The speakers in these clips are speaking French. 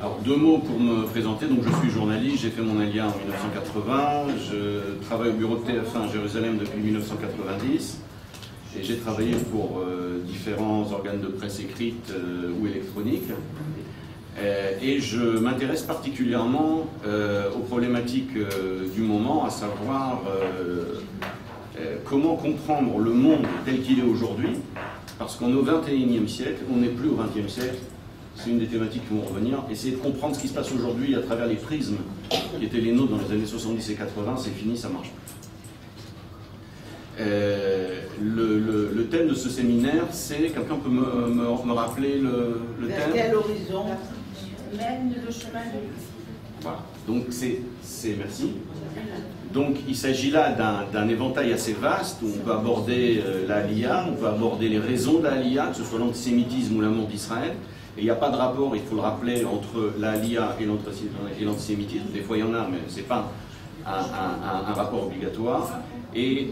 Alors, deux mots pour me présenter. Donc, je suis journaliste, j'ai fait mon ALIA en 1980, je travaille au bureau de TF1 à Jérusalem depuis 1990 et j'ai travaillé pour différents organes de presse écrite ou électronique. Et je m'intéresse particulièrement aux problématiques du moment, à savoir comment comprendre le monde tel qu'il est aujourd'hui, parce qu'on est au XXIe siècle, on n'est plus au XXe siècle. C'est une des thématiques qui vont revenir. Essayer de comprendre ce qui se passe aujourd'hui à travers les prismes qui étaient les nôtres dans les années 70 et 80, c'est fini, ça marche plus. Le thème de ce séminaire, c'est... Quelqu'un peut me rappeler le thème? Vers quel horizon mène le chemin de Christ. Voilà. Donc merci. Donc il s'agit là d'un éventail assez vaste où on peut aborder l'Aliyah, on peut aborder les raisons de l'Aliyah, que ce soit l'antisémitisme ou l'amour d'Israël. Et il n'y a pas de rapport, il faut le rappeler, entre l'Aliyah et l'antisémitisme. Des fois il y en a, mais ce n'est pas un rapport obligatoire. Et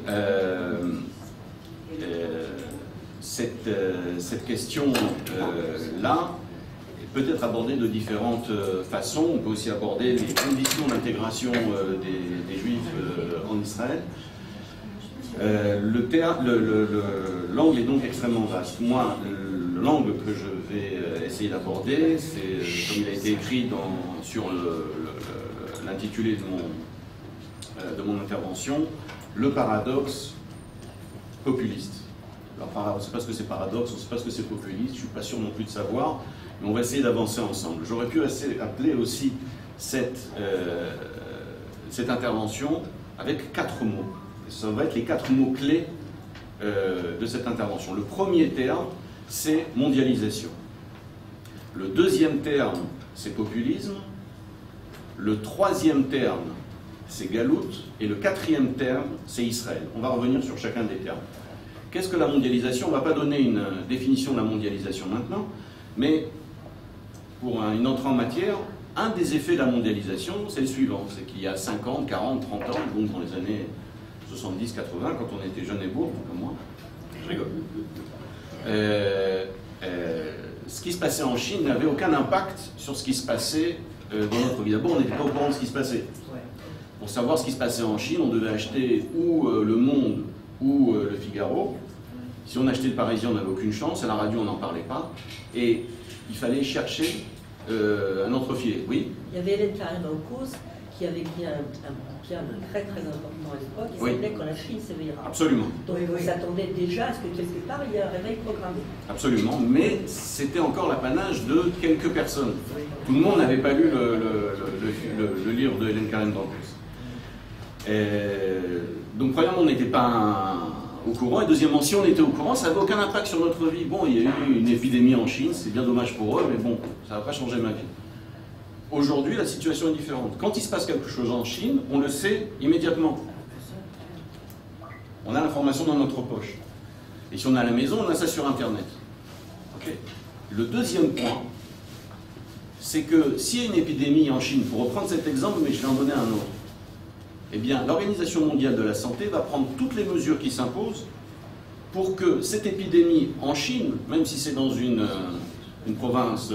cette question-là peut être abordée de différentes façons. On peut aussi aborder les conditions d'intégration des Juifs en Israël. L'angle est donc extrêmement vaste. Moi, l'angle que je vais essayer d'aborder, c'est, comme il a été écrit sur l'intitulé de mon intervention, le paradoxe populiste. Alors, on ne sait pas ce que c'est paradoxe, on ne sait pas ce que c'est populiste, je ne suis pas sûr non plus de savoir, mais on va essayer d'avancer ensemble. J'aurais pu appeler aussi cette intervention avec 4 mots. Ça va être les 4 mots clés de cette intervention. Le premier terme, c'est mondialisation. Le deuxième terme, c'est populisme. Le troisième terme, c'est galout. Et le quatrième terme, c'est Israël. On va revenir sur chacun des termes. Qu'est-ce que la mondialisation? On ne va pas donner une définition de la mondialisation maintenant, mais pour une entrée en matière, un des effets de la mondialisation, c'est le suivant. C'est qu'il y a 50, 40, 30 ans, donc dans les années 70, 80, quand on était jeune et beau, comme moi, je rigole. Ce qui se passait en Chine n'avait aucun impact sur ce qui se passait dans notre vie. D'abord, on n'était pas au courant de ce qui se passait. Pour savoir ce qui se passait en Chine, on devait acheter ou Le Monde ou Le Figaro. Si on achetait le Parisien, on n'avait aucune chance. À la radio, on n'en parlait pas. Et il fallait chercher un entrefilet. Oui. Il y avait Hélène Carrère-Cause qui avait écrit un bouquin très très important à l'époque, qui s'appelait Quand la Chine s'éveillera. Absolument. Donc on s'attendait déjà à ce que quelque part il y ait un réveil programmé. Absolument, mais c'était encore l'apanage de quelques personnes. Tout le monde n'avait pas lu le livre de Hélène Carrère-Cause. Donc premièrement, on n'était pas au courant, et deuxièmement, si on était au courant, ça n'avait aucun impact sur notre vie. Bon, il y a eu une épidémie en Chine, c'est bien dommage pour eux, mais bon, ça n'a pas changé ma vie. Aujourd'hui, la situation est différente. Quand il se passe quelque chose en Chine, on le sait immédiatement. On a l'information dans notre poche. Et si on est à la maison, on a ça sur Internet. Okay. Le deuxième point, c'est que s'il y a une épidémie en Chine, pour reprendre cet exemple, mais je vais en donner un autre, eh bien, l'Organisation mondiale de la santé va prendre toutes les mesures qui s'imposent pour que cette épidémie en Chine, même si c'est dans une province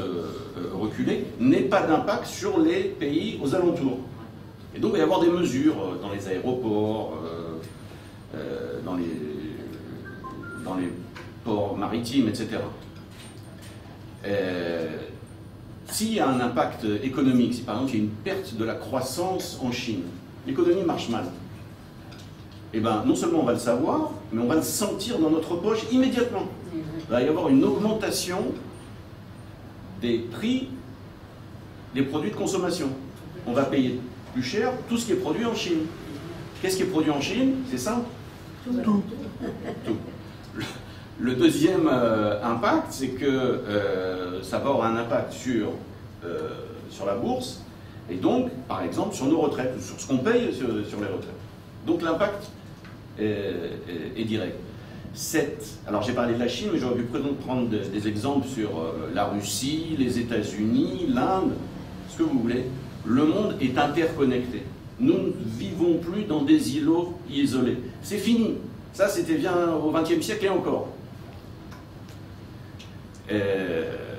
reculée, n'ait pas d'impact sur les pays aux alentours. Et donc il va y avoir des mesures dans les aéroports, dans les ports maritimes, etc. S'il y a un impact économique, si par exemple il y a une perte de la croissance en Chine, l'économie marche mal, eh bien non seulement on va le savoir, mais on va le sentir dans notre poche immédiatement. Il va y avoir une augmentation des prix des produits de consommation. On va payer plus cher tout ce qui est produit en Chine. Qu'est-ce qui est produit en Chine? C'est ça? Tout. Le deuxième impact, c'est que ça va avoir un impact sur la bourse, et donc, par exemple, sur nos retraites, ou sur ce qu'on paye sur les retraites. Donc l'impact est direct. Alors j'ai parlé de la Chine, mais j'aurais pu prendre des exemples sur la Russie, les États-Unis, l'Inde, ce que vous voulez. Le monde est interconnecté. Nous ne vivons plus dans des îlots isolés. C'est fini. Ça, c'était bien au XXe siècle et encore.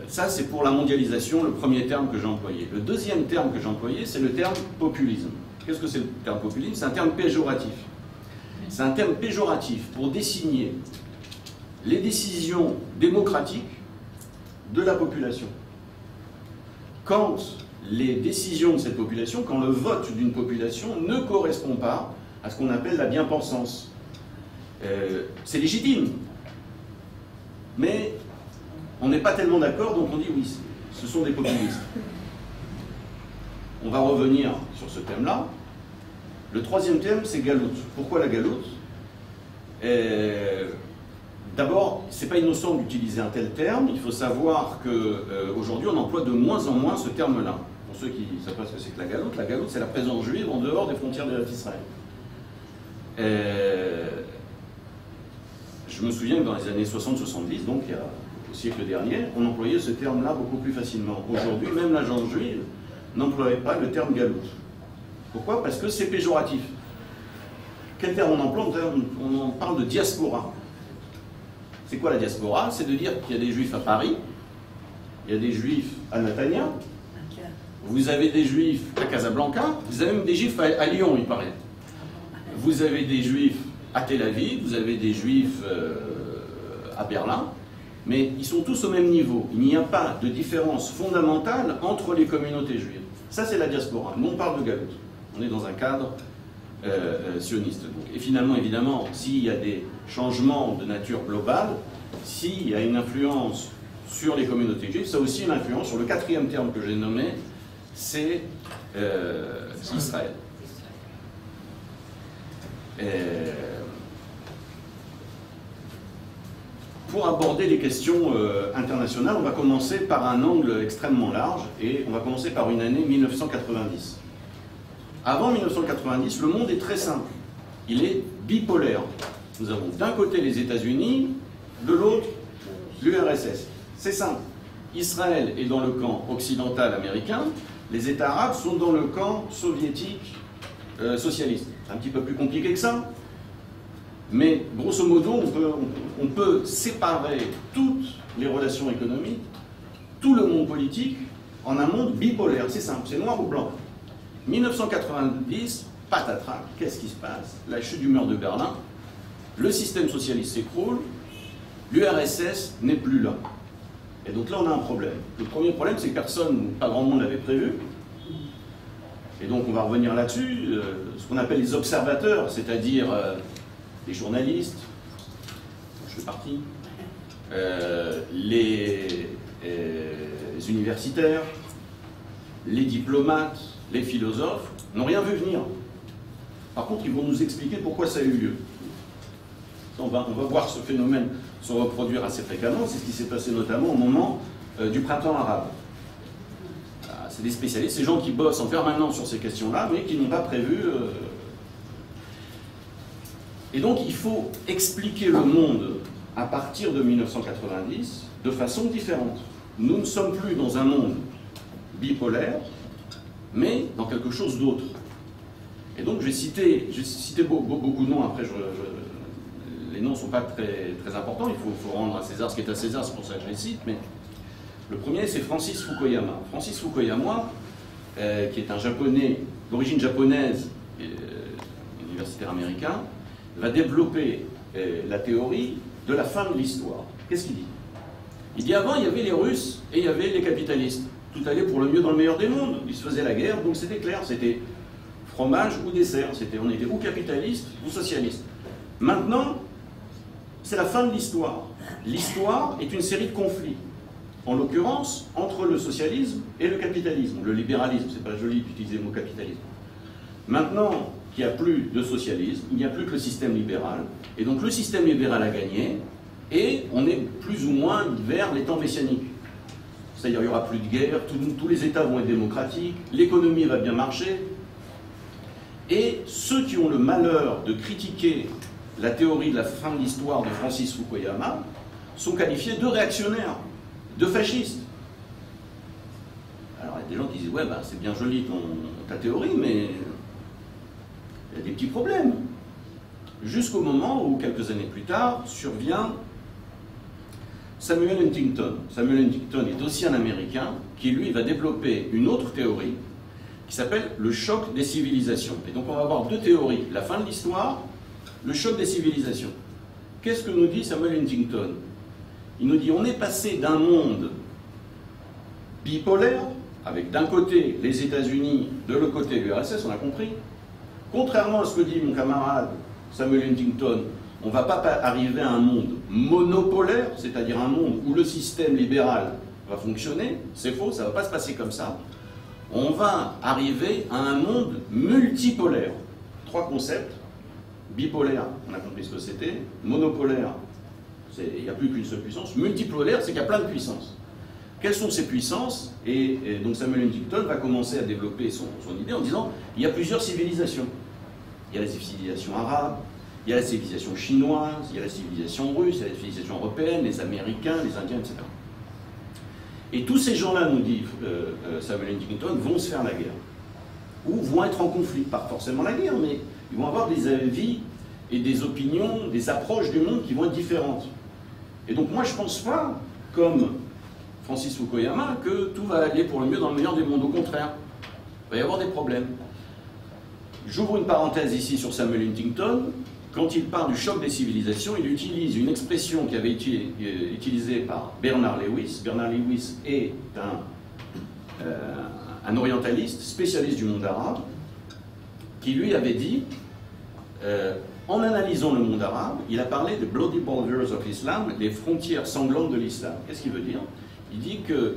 Ça, c'est pour la mondialisation, le premier terme que j'ai employé. Le deuxième terme que j'ai employé, c'est le terme populisme. Qu'est-ce que c'est le terme populisme? C'est un terme péjoratif. C'est un terme péjoratif pour désigner les décisions démocratiques de la population. Quand les décisions de cette population, quand le vote d'une population ne correspond pas à ce qu'on appelle la bien-pensance. C'est légitime, mais on n'est pas tellement d'accord, donc on dit oui, ce sont des populistes. On va revenir sur ce thème-là. Le troisième thème, c'est galoute. Pourquoi la galoute? D'abord, ce n'est pas innocent d'utiliser un tel terme. Il faut savoir qu'aujourd'hui, on emploie de moins en moins ce terme-là. Pour ceux qui ne savent pas ce que c'est que la galoute, c'est la présence juive en dehors des frontières d'Israël. Je me souviens que dans les années 60-70, donc il y a, au siècle dernier, on employait ce terme-là beaucoup plus facilement. Aujourd'hui, même l'agence juive n'employait pas le terme galoute. Pourquoi? Parce que c'est péjoratif. Quel terme on emploie? On parle de diaspora. C'est quoi la diaspora? C'est de dire qu'il y a des juifs à Paris, il y a des juifs à Netanya, vous avez des juifs à Casablanca, vous avez même des juifs à Lyon, il paraît. Vous avez des juifs à Tel Aviv, vous avez des juifs à Berlin, mais ils sont tous au même niveau. Il n'y a pas de différence fondamentale entre les communautés juives. Ça, c'est la diaspora. Nous, on parle de galoute. On est dans un cadre sioniste. Donc. Et finalement, évidemment, s'il y a des changements de nature globale, s'il y a une influence sur les communautés juives, ça a aussi une influence sur le quatrième terme que j'ai nommé, c'est Israël. Pour aborder les questions internationales, on va commencer par un angle extrêmement large et on va commencer par une année 1990. Avant 1990, le monde est très simple. Il est bipolaire. Nous avons d'un côté les États-Unis, de l'autre l'URSS. C'est simple. Israël est dans le camp occidental américain, les États arabes sont dans le camp soviétique socialiste. C'est un petit peu plus compliqué que ça, mais grosso modo, on peut séparer toutes les relations économiques, tout le monde politique, en un monde bipolaire. C'est simple, c'est noir ou blanc. 1990, patatras, qu'est-ce qui se passe? La chute du mur de Berlin, le système socialiste s'écroule, l'URSS n'est plus là. Et donc là, on a un problème. Le premier problème, c'est que personne, pas grand monde l'avait prévu. Et donc on va revenir là-dessus, ce qu'on appelle les observateurs, c'est-à-dire les journalistes, je fais partie, les universitaires, les diplomates, les philosophes, n'ont rien vu venir. Par contre, ils vont nous expliquer pourquoi ça a eu lieu. On va voir ce phénomène se reproduire assez fréquemment, c'est ce qui s'est passé notamment au moment du printemps arabe. C'est des spécialistes, ces gens qui bossent en permanence sur ces questions-là, mais qui n'ont pas prévu. Et donc, il faut expliquer le monde à partir de 1990 de façon différente. Nous ne sommes plus dans un monde bipolaire, mais dans quelque chose d'autre. Et donc, j'ai cité beaucoup de noms, après les noms ne sont pas très importants, il faut rendre à César ce qui est à César, c'est pour ça que je les cite, mais le premier, c'est Francis Fukuyama. Francis Fukuyama, qui est un japonais d'origine japonaise, universitaire américain, va développer la théorie de la fin de l'histoire. Qu'est-ce qu'il dit? Il dit avant, il y avait les Russes et il y avait les capitalistes. Tout allait pour le mieux dans le meilleur des mondes. Ils se faisaient la guerre, donc c'était clair, c'était fromage ou dessert. On était ou capitaliste ou socialiste. Maintenant, c'est la fin de l'histoire. L'histoire est une série de conflits. En l'occurrence, entre le socialisme et le capitalisme, le libéralisme, c'est pas joli d'utiliser le mot capitalisme. Maintenant qu'il n'y a plus de socialisme, il n'y a plus que le système libéral, et donc le système libéral a gagné, et on est plus ou moins vers les temps messianiques. C'est-à-dire qu'il n'y aura plus de guerre, tous les États vont être démocratiques, l'économie va bien marcher, et ceux qui ont le malheur de critiquer la théorie de la fin de l'histoire de Francis Fukuyama sont qualifiés de réactionnaires, de fascistes. Alors il y a des gens qui disent, ouais, ben, c'est bien joli ta théorie, mais il y a des petits problèmes. Jusqu'au moment où, quelques années plus tard, survient Samuel Huntington. Samuel Huntington est aussi un Américain qui, lui, va développer une autre théorie qui s'appelle le choc des civilisations. Et donc on va avoir deux théories, la fin de l'histoire, le choc des civilisations. Qu'est-ce que nous dit Samuel Huntington? Il nous dit on est passé d'un monde bipolaire, avec d'un côté les États-Unis, de l'autre côté l'URSS, on a compris. Contrairement à ce que dit mon camarade Samuel Huntington, on ne va pas arriver à un monde monopolaire, c'est-à-dire un monde où le système libéral va fonctionner. C'est faux, ça ne va pas se passer comme ça. On va arriver à un monde multipolaire. Trois concepts. Bipolaire, on a compris ce que c'était. Monopolaire, il n'y a plus qu'une seule puissance. Multipolaire, c'est qu'il y a plein de puissances. Quelles sont ces puissances? Et donc Samuel Huntington va commencer à développer son idée en disant il y a plusieurs civilisations. Il y a la civilisation arabe, il y a la civilisation chinoise, il y a la civilisation russe, il y a la civilisation européenne, les Américains, les Indiens, etc. Et tous ces gens-là, nous dit Samuel Huntington, vont se faire la guerre. Ou vont être en conflit. Pas forcément la guerre, mais ils vont avoir des avis et des opinions, des approches du monde qui vont être différentes. Et donc moi, je ne pense pas, comme Francis Fukuyama, que tout va aller pour le mieux dans le meilleur des mondes. Au contraire, il va y avoir des problèmes. J'ouvre une parenthèse ici sur Samuel Huntington. Quand il parle du choc des civilisations, il utilise une expression qui avait été utilisée par Bernard Lewis. Bernard Lewis est un orientaliste, spécialiste du monde arabe, qui lui avait dit, en analysant le monde arabe, il a parlé de bloody borders of Islam, les frontières sanglantes de l'islam. Qu'est-ce qu'il veut dire? Il dit que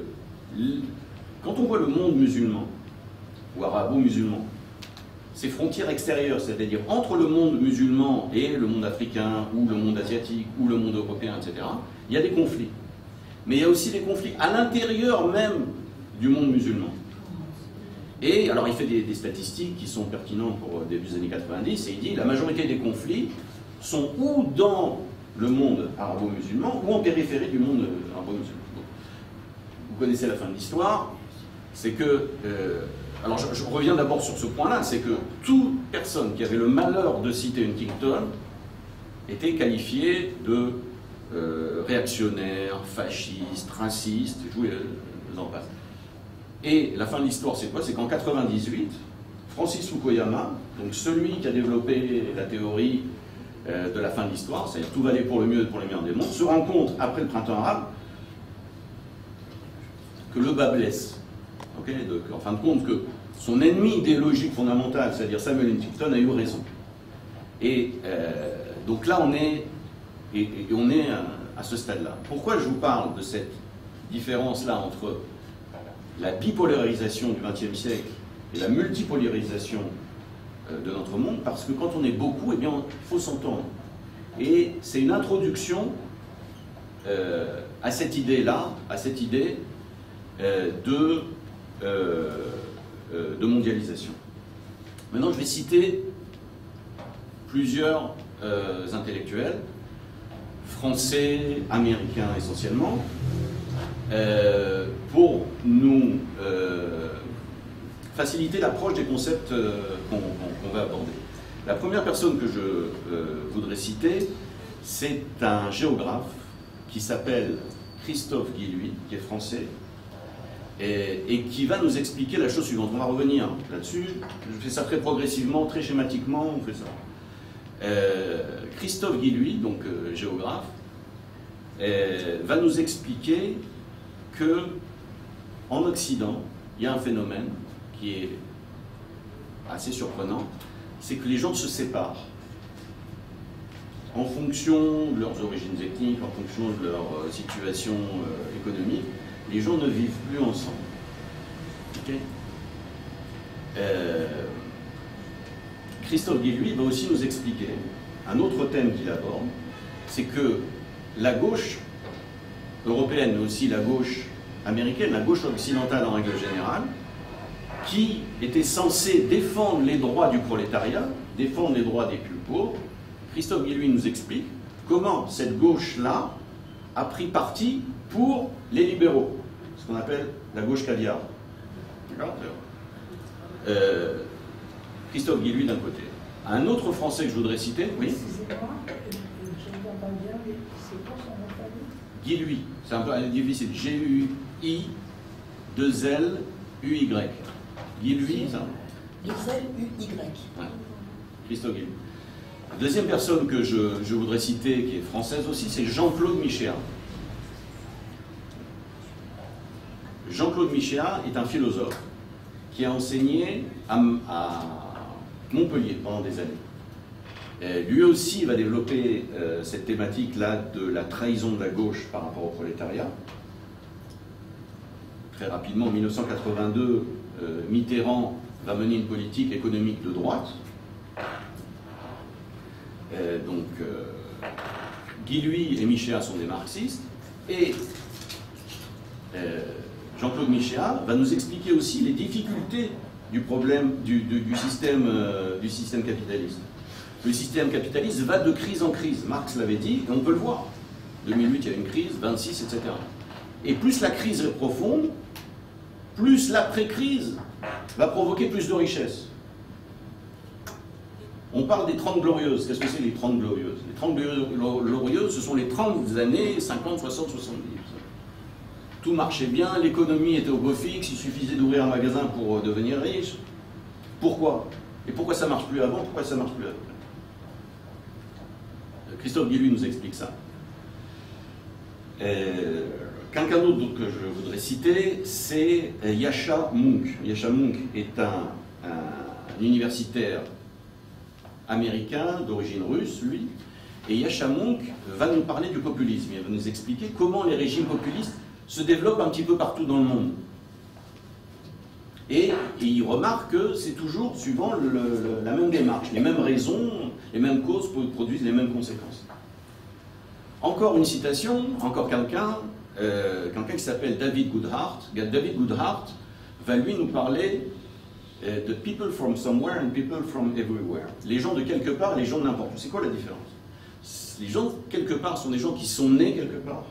quand on voit le monde musulman, ou arabo-musulman, ces frontières extérieures, c'est-à-dire entre le monde musulman et le monde africain, ou le monde asiatique, ou le monde européen, etc., il y a des conflits. Mais il y a aussi des conflits à l'intérieur même du monde musulman. Et alors il fait des statistiques qui sont pertinentes pour début des années 90, et il dit que la majorité des conflits sont ou dans le monde arabo-musulman, ou en périphérie du monde arabo-musulman. Vous connaissez la fin de l'histoire, c'est que... alors je reviens d'abord sur ce point-là, c'est que toute personne qui avait le malheur de citer Huntington était qualifiée de réactionnaire, fasciste, raciste, je vous en passe. Et la fin de l'histoire, c'est quoi? C'est qu'en 98, Francis Fukuyama, donc celui qui a développé la théorie de la fin de l'histoire, c'est-à-dire tout va aller pour le mieux et pour le meilleur des mondes, se rend compte, après le printemps arabe, que le bas blesse. Okay, en fin de compte, que son ennemi idéologique fondamental, c'est-à-dire Samuel Huntington, a eu raison. Et donc là, on est à ce stade-là. Pourquoi je vous parle de cette différence-là entre la bipolarisation du XXe siècle et la multipolarisation de notre monde? Parce que quand on est beaucoup, eh bien, il faut s'entendre. Et c'est une introduction à cette idée-là, à cette idée de mondialisation. Maintenant, je vais citer plusieurs intellectuels, français, américains essentiellement, pour nous faciliter l'approche des concepts qu'on va aborder. La première personne que je voudrais citer, c'est un géographe qui s'appelle Christophe Guilluy, qui est français, et qui va nous expliquer la chose suivante. On va revenir là-dessus. Je fais ça très progressivement, très schématiquement, on fait ça. Christophe Guilluy, donc géographe, va nous expliquer que en Occident, il y a un phénomène qui est assez surprenant, c'est que les gens se séparent en fonction de leurs origines ethniques, en fonction de leur situation économique. Les gens ne vivent plus ensemble. Okay. Christophe Guilluy va aussi nous expliquer un autre thème qu'il aborde, c'est que la gauche européenne, mais aussi la gauche américaine, la gauche occidentale en règle générale, qui était censée défendre les droits du prolétariat, défendre les droits des plus pauvres, Christophe Guilluy nous explique comment cette gauche-là a pris parti pour les libéraux, ce qu'on appelle la gauche caviar. D'accord ? Christophe Guilluy d'un côté. Un autre Français que je voudrais citer, oui. Excusez-moi, je n'entends pas bien, mais c'est quoi son nom de famille ? Guy Lui, c'est un peu difficile. G-U-I, 2-L-U-Y. Guy Lui, ça. 2-L-U-Y. Ouais. Christophe Guy Lui. La deuxième personne que je voudrais citer, qui est française aussi, c'est Jean-Claude Michéa. Jean-Claude Michéa est un philosophe qui a enseigné à Montpellier pendant des années. Et lui aussi va développer cette thématique-là de la trahison de la gauche par rapport au prolétariat. Très rapidement, en 1982, Mitterrand va mener une politique économique de droite. Guy Lui et Michéa sont des marxistes. Et Jean-Claude Michéa va nous expliquer aussi les difficultés du problème du système capitaliste. Le système capitaliste va de crise en crise. Marx l'avait dit, et on peut le voir. 2008, il y a une crise, 26, etc. Et plus la crise est profonde, plus l'après-crise va provoquer plus de richesse. On parle des 30 glorieuses. Qu'est-ce que c'est les 30 glorieuses? Les 30 glorieuses, ce sont les 30 années 50, 60, 70. Tout marchait bien, l'économie était au beau fixe, il suffisait d'ouvrir un magasin pour devenir riche. Pourquoi? Et pourquoi ça ne marche plus avant? Pourquoi ça ne marche plus après? Christophe Guy Lui nous explique ça. Quelqu'un d'autre que je voudrais citer, c'est Yascha Mounk. Yascha Mounk est un universitaire américain d'origine russe, lui. Et Yascha Mounk va nous parler du populisme. Il va nous expliquer comment les régimes populistes se développent un petit peu partout dans le monde. Et il remarque que c'est toujours suivant la même démarche, les mêmes raisons, les mêmes causes produisent les mêmes conséquences. Encore une citation, encore quelqu'un qui s'appelle David Goodhart. David Goodhart va lui nous parler de people from somewhere and people from everywhere. Les gens de quelque part, les gens de n'importe où. C'est quoi la différence? Les gens de quelque part sont des gens qui sont nés quelque part,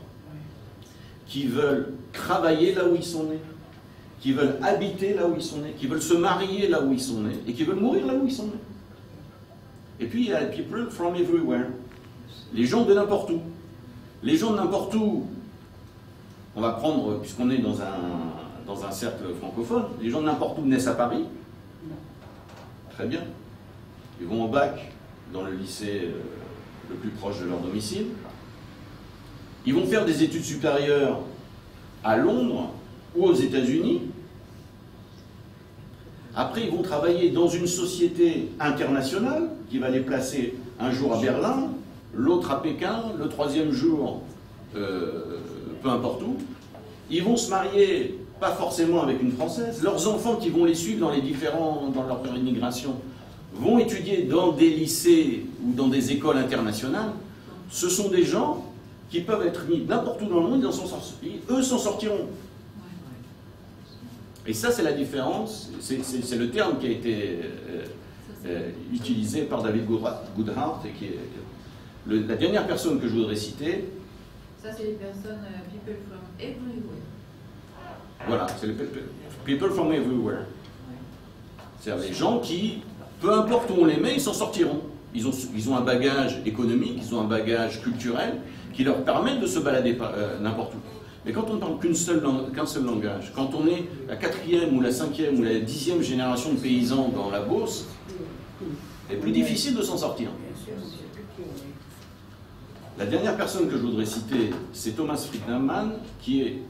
qui veulent travailler là où ils sont nés, qui veulent habiter là où ils sont nés, qui veulent se marier là où ils sont nés, et qui veulent mourir là où ils sont nés. Et puis il y a people from everywhere, les gens de n'importe où. Les gens de n'importe où, on va prendre, puisqu'on est dans un cercle francophone, les gens de n'importe où naissent à Paris. Très bien. Ils vont au bac dans le lycée le plus proche de leur domicile. Ils vont faire des études supérieures à Londres ou aux États-Unis. Après, ils vont travailler dans une société internationale qui va les placer un jour à Berlin, l'autre à Pékin, le troisième jour, peu importe où. Ils vont se marier, pas forcément avec une Française. Leurs enfants qui vont les suivre dans leur immigration vont étudier dans des lycées ou dans des écoles internationales. Ce sont des gens qui peuvent être mis n'importe où dans le monde, eux s'en sortiront. Et ça, c'est la différence, c'est le terme qui a été utilisé par David Goodhart, et qui est la dernière personne que je voudrais citer. Ça, c'est les personnes people from everywhere. Voilà, c'est les people from everywhere. C'est-à-dire les gens qui, peu importe où on les met, ils s'en sortiront. Ils ont un bagage économique, ils ont un bagage culturel qui leur permet de se balader n'importe où. Mais quand on ne parle qu'un seul langage, quand on est la 4e ou la 5e ou la 10e génération de paysans dans la Beauce, c'est plus difficile de s'en sortir. La dernière personne que je voudrais citer, c'est Thomas Friedman, qui est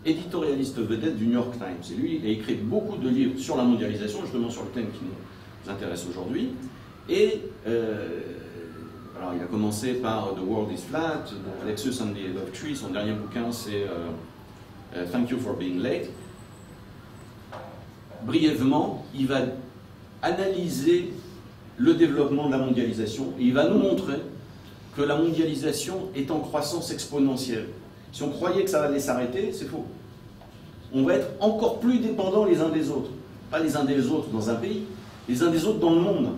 éditorialiste vedette du New York Times. Et lui, il a écrit beaucoup de livres sur la mondialisation, justement sur le thème qui nous intéresse aujourd'hui. Et alors, il a commencé par The World is Flat, Lexus and the Love Tree. Son dernier bouquin, c'est Thank You for Being Late. Brièvement, il va analyser le développement de la mondialisation et il va nous montrer que la mondialisation est en croissance exponentielle. Si on croyait que ça allait s'arrêter, c'est faux. On va être encore plus dépendants les uns des autres. Pas les uns des autres dans un pays, les uns des autres dans le monde.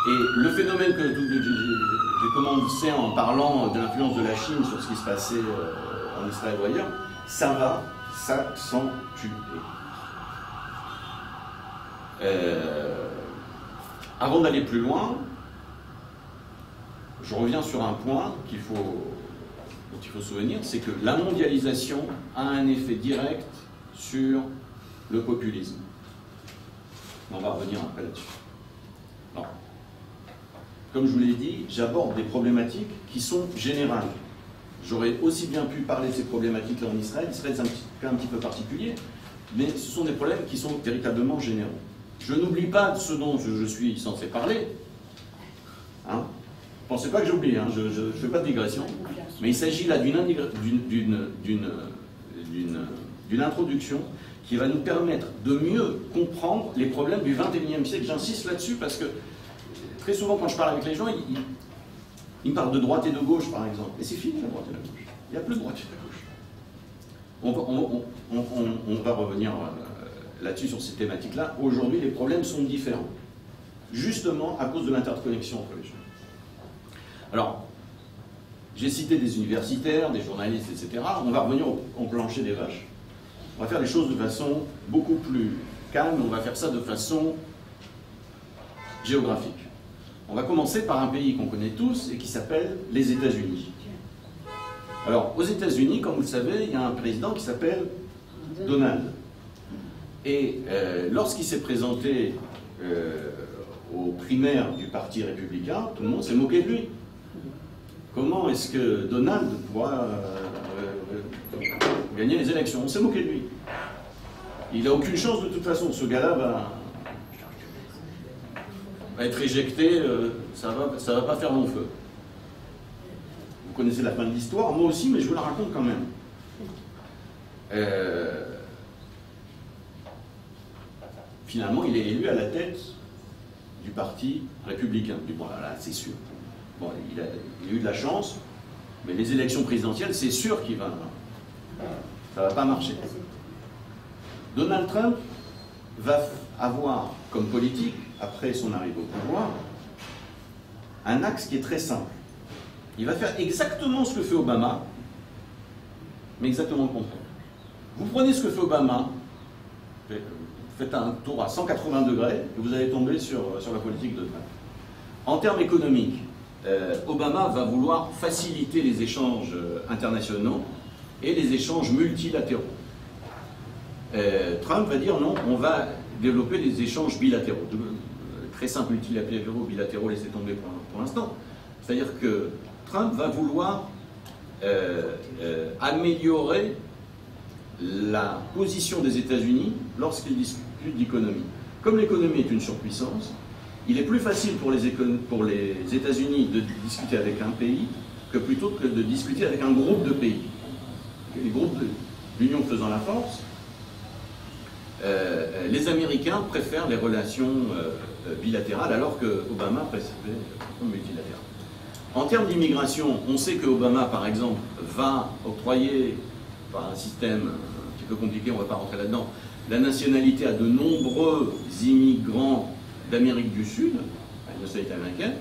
Et le phénomène que j'ai commencé en parlant de l'influence de la Chine sur ce qui se passait en Israël ou ailleurs, ça va s'accentuer. Avant d'aller plus loin, je reviens sur un point dont il faut se souvenir, c'est que la mondialisation a un effet direct sur le populisme. On va revenir après là-dessus. Alors, comme je vous l'ai dit, j'aborde des problématiques qui sont générales. J'aurais aussi bien pu parler de ces problématiques-là en Israël. Israël, c'est un cas un petit peu particulier, mais ce sont des problèmes qui sont véritablement généraux. Je n'oublie pas ce dont je suis censé parler. Hein? Ne pensez pas que j'oublie, hein? Je ne fais pas de digression. Mais il s'agit là d'une introduction qui va nous permettre de mieux comprendre les problèmes du XXIe siècle. J'insiste là-dessus parce que très souvent, quand je parle avec les gens, ils me parlent de droite et de gauche, par exemple. Et c'est fini, la droite et la gauche. Il n'y a plus de droite et de gauche. On va revenir là-dessus, sur ces thématiques-là. Aujourd'hui, les problèmes sont différents. Justement, à cause de l'interconnexion entre les gens. Alors, j'ai cité des universitaires, des journalistes, etc. On va revenir au plancher des vaches. On va faire les choses de façon beaucoup plus calme. On va faire ça de façon géographique. On va commencer par un pays qu'on connaît tous et qui s'appelle les États-Unis. Alors, aux États-Unis, comme vous le savez, il y a un président qui s'appelle Donald. Et lorsqu'il s'est présenté aux primaires du Parti républicain, tout le monde s'est moqué de lui. Comment est-ce que Donald pourra gagner les élections? On s'est moqué de lui. Il n'a aucune chance de toute façon. Ce gars-là va être éjecté, ça va pas faire long feu. Vous connaissez la fin de l'histoire, moi aussi, mais je vous la raconte quand même. Finalement, il est élu à la tête du Parti républicain. Bon, là, c'est sûr. Bon, il a eu de la chance, mais les élections présidentielles, c'est sûr qu'il va. Ça ne va pas marcher. Donald Trump va avoir comme politique, après son arrivée au pouvoir, un axe qui est très simple. Il va faire exactement ce que fait Obama, mais exactement le contraire. Vous prenez ce que fait Obama, faites un tour à 180 degrés, et vous allez tomber sur la politique de Trump. En termes économiques, Obama va vouloir faciliter les échanges internationaux et les échanges multilatéraux. Trump va dire non, on va développer les échanges bilatéraux. Très simple, multilatéraux, bilatéraux, laissez tomber pour l'instant. C'est-à-dire que Trump va vouloir améliorer la position des États-Unis lorsqu'il discute d'économie. Comme l'économie est une surpuissance, il est plus facile pour les États-Unis de discuter avec un pays que plutôt que de discuter avec un groupe de pays. Les groupes de l'Union faisant la force, les Américains préfèrent les relations bilatérales alors que Obama préférait les multilatérales. En termes d'immigration, on sait que Obama, par exemple, va octroyer, par un système un petit peu compliqué, on ne va pas rentrer là-dedans, la nationalité à de nombreux immigrants d'Amérique du Sud, la nationalité américaine.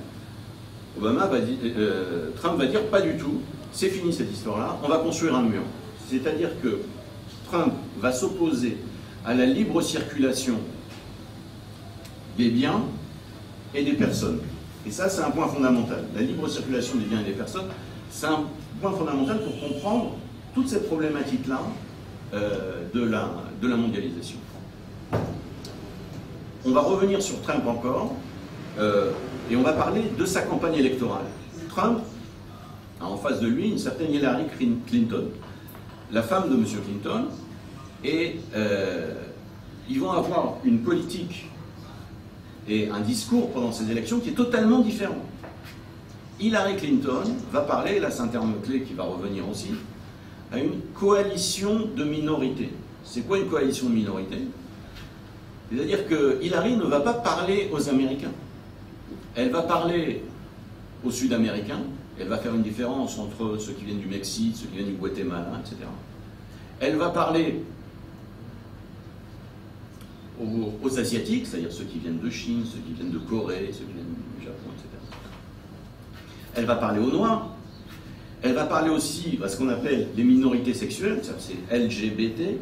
Trump va dire pas du tout, c'est fini cette histoire-là, on va construire un mur. C'est-à-dire que Trump va s'opposer à la libre circulation des biens et des personnes. Et ça, c'est un point fondamental. La libre circulation des biens et des personnes, c'est un point fondamental pour comprendre toute cette problématique-là de la mondialisation. On va revenir sur Trump encore, et on va parler de sa campagne électorale. Trump a en face de lui une certaine Hillary Clinton, la femme de M. Clinton, et ils vont avoir une politique et un discours pendant ces élections qui est totalement différent. Hillary Clinton va parler, là c'est un terme clé qui va revenir aussi, à une coalition de minorités. C'est quoi une coalition de minorités? C'est-à-dire que Hillary ne va pas parler aux Américains. Elle va parler aux Sud-Américains. Elle va faire une différence entre ceux qui viennent du Mexique, ceux qui viennent du Guatemala, etc. Elle va parler aux Asiatiques, c'est-à-dire ceux qui viennent de Chine, ceux qui viennent de Corée, ceux qui viennent du Japon, etc. Elle va parler aux Noirs. Elle va parler aussi à ce qu'on appelle les minorités sexuelles, c'est LGBT.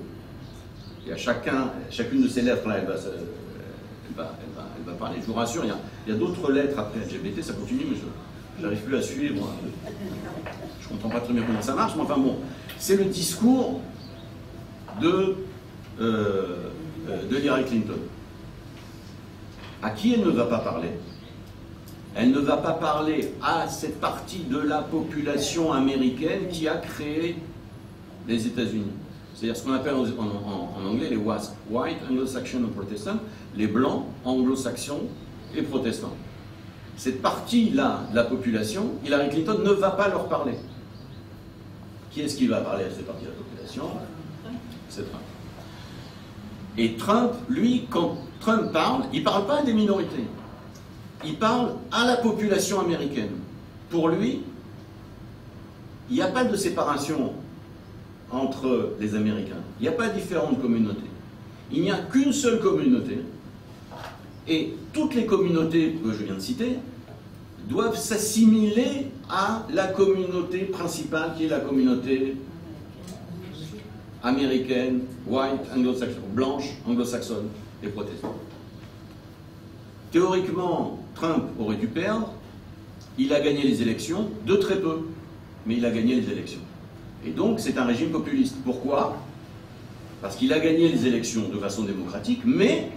Et à chacune de ces lettres-là, elle va parler. Je vous rassure, il y a d'autres lettres après LGBT, ça continue, mais je j'arrive plus à suivre. Je comprends pas très bien comment ça marche, mais enfin bon, c'est le discours de Hillary Clinton. À qui elle ne va pas parler? Elle ne va pas parler à cette partie de la population américaine qui a créé les États-Unis. C'est-à-dire ce qu'on appelle en anglais les WASP, White Anglo-Saxon and Protestant, les blancs, anglo-saxons et protestants. Cette partie-là de la population, Hillary Clinton ne va pas leur parler. Qui est-ce qui va parler à cette partie de la population? C'est Trump. Et Trump, lui, quand Trump parle, il ne parle pas des minorités. Il parle à la population américaine. Pour lui, il n'y a pas de séparation entre les Américains. Il n'y a pas différentes communautés. Il n'y a qu'une seule communauté. Et toutes les communautés que je viens de citer doivent s'assimiler à la communauté principale qui est la communauté américaine, white, anglo-saxon, blanche, anglo-saxonne et protestante. Théoriquement, Trump aurait dû perdre. Il a gagné les élections, de très peu, mais il a gagné les élections. Et donc, c'est un régime populiste. Pourquoi? Parce qu'il a gagné les élections de façon démocratique, mais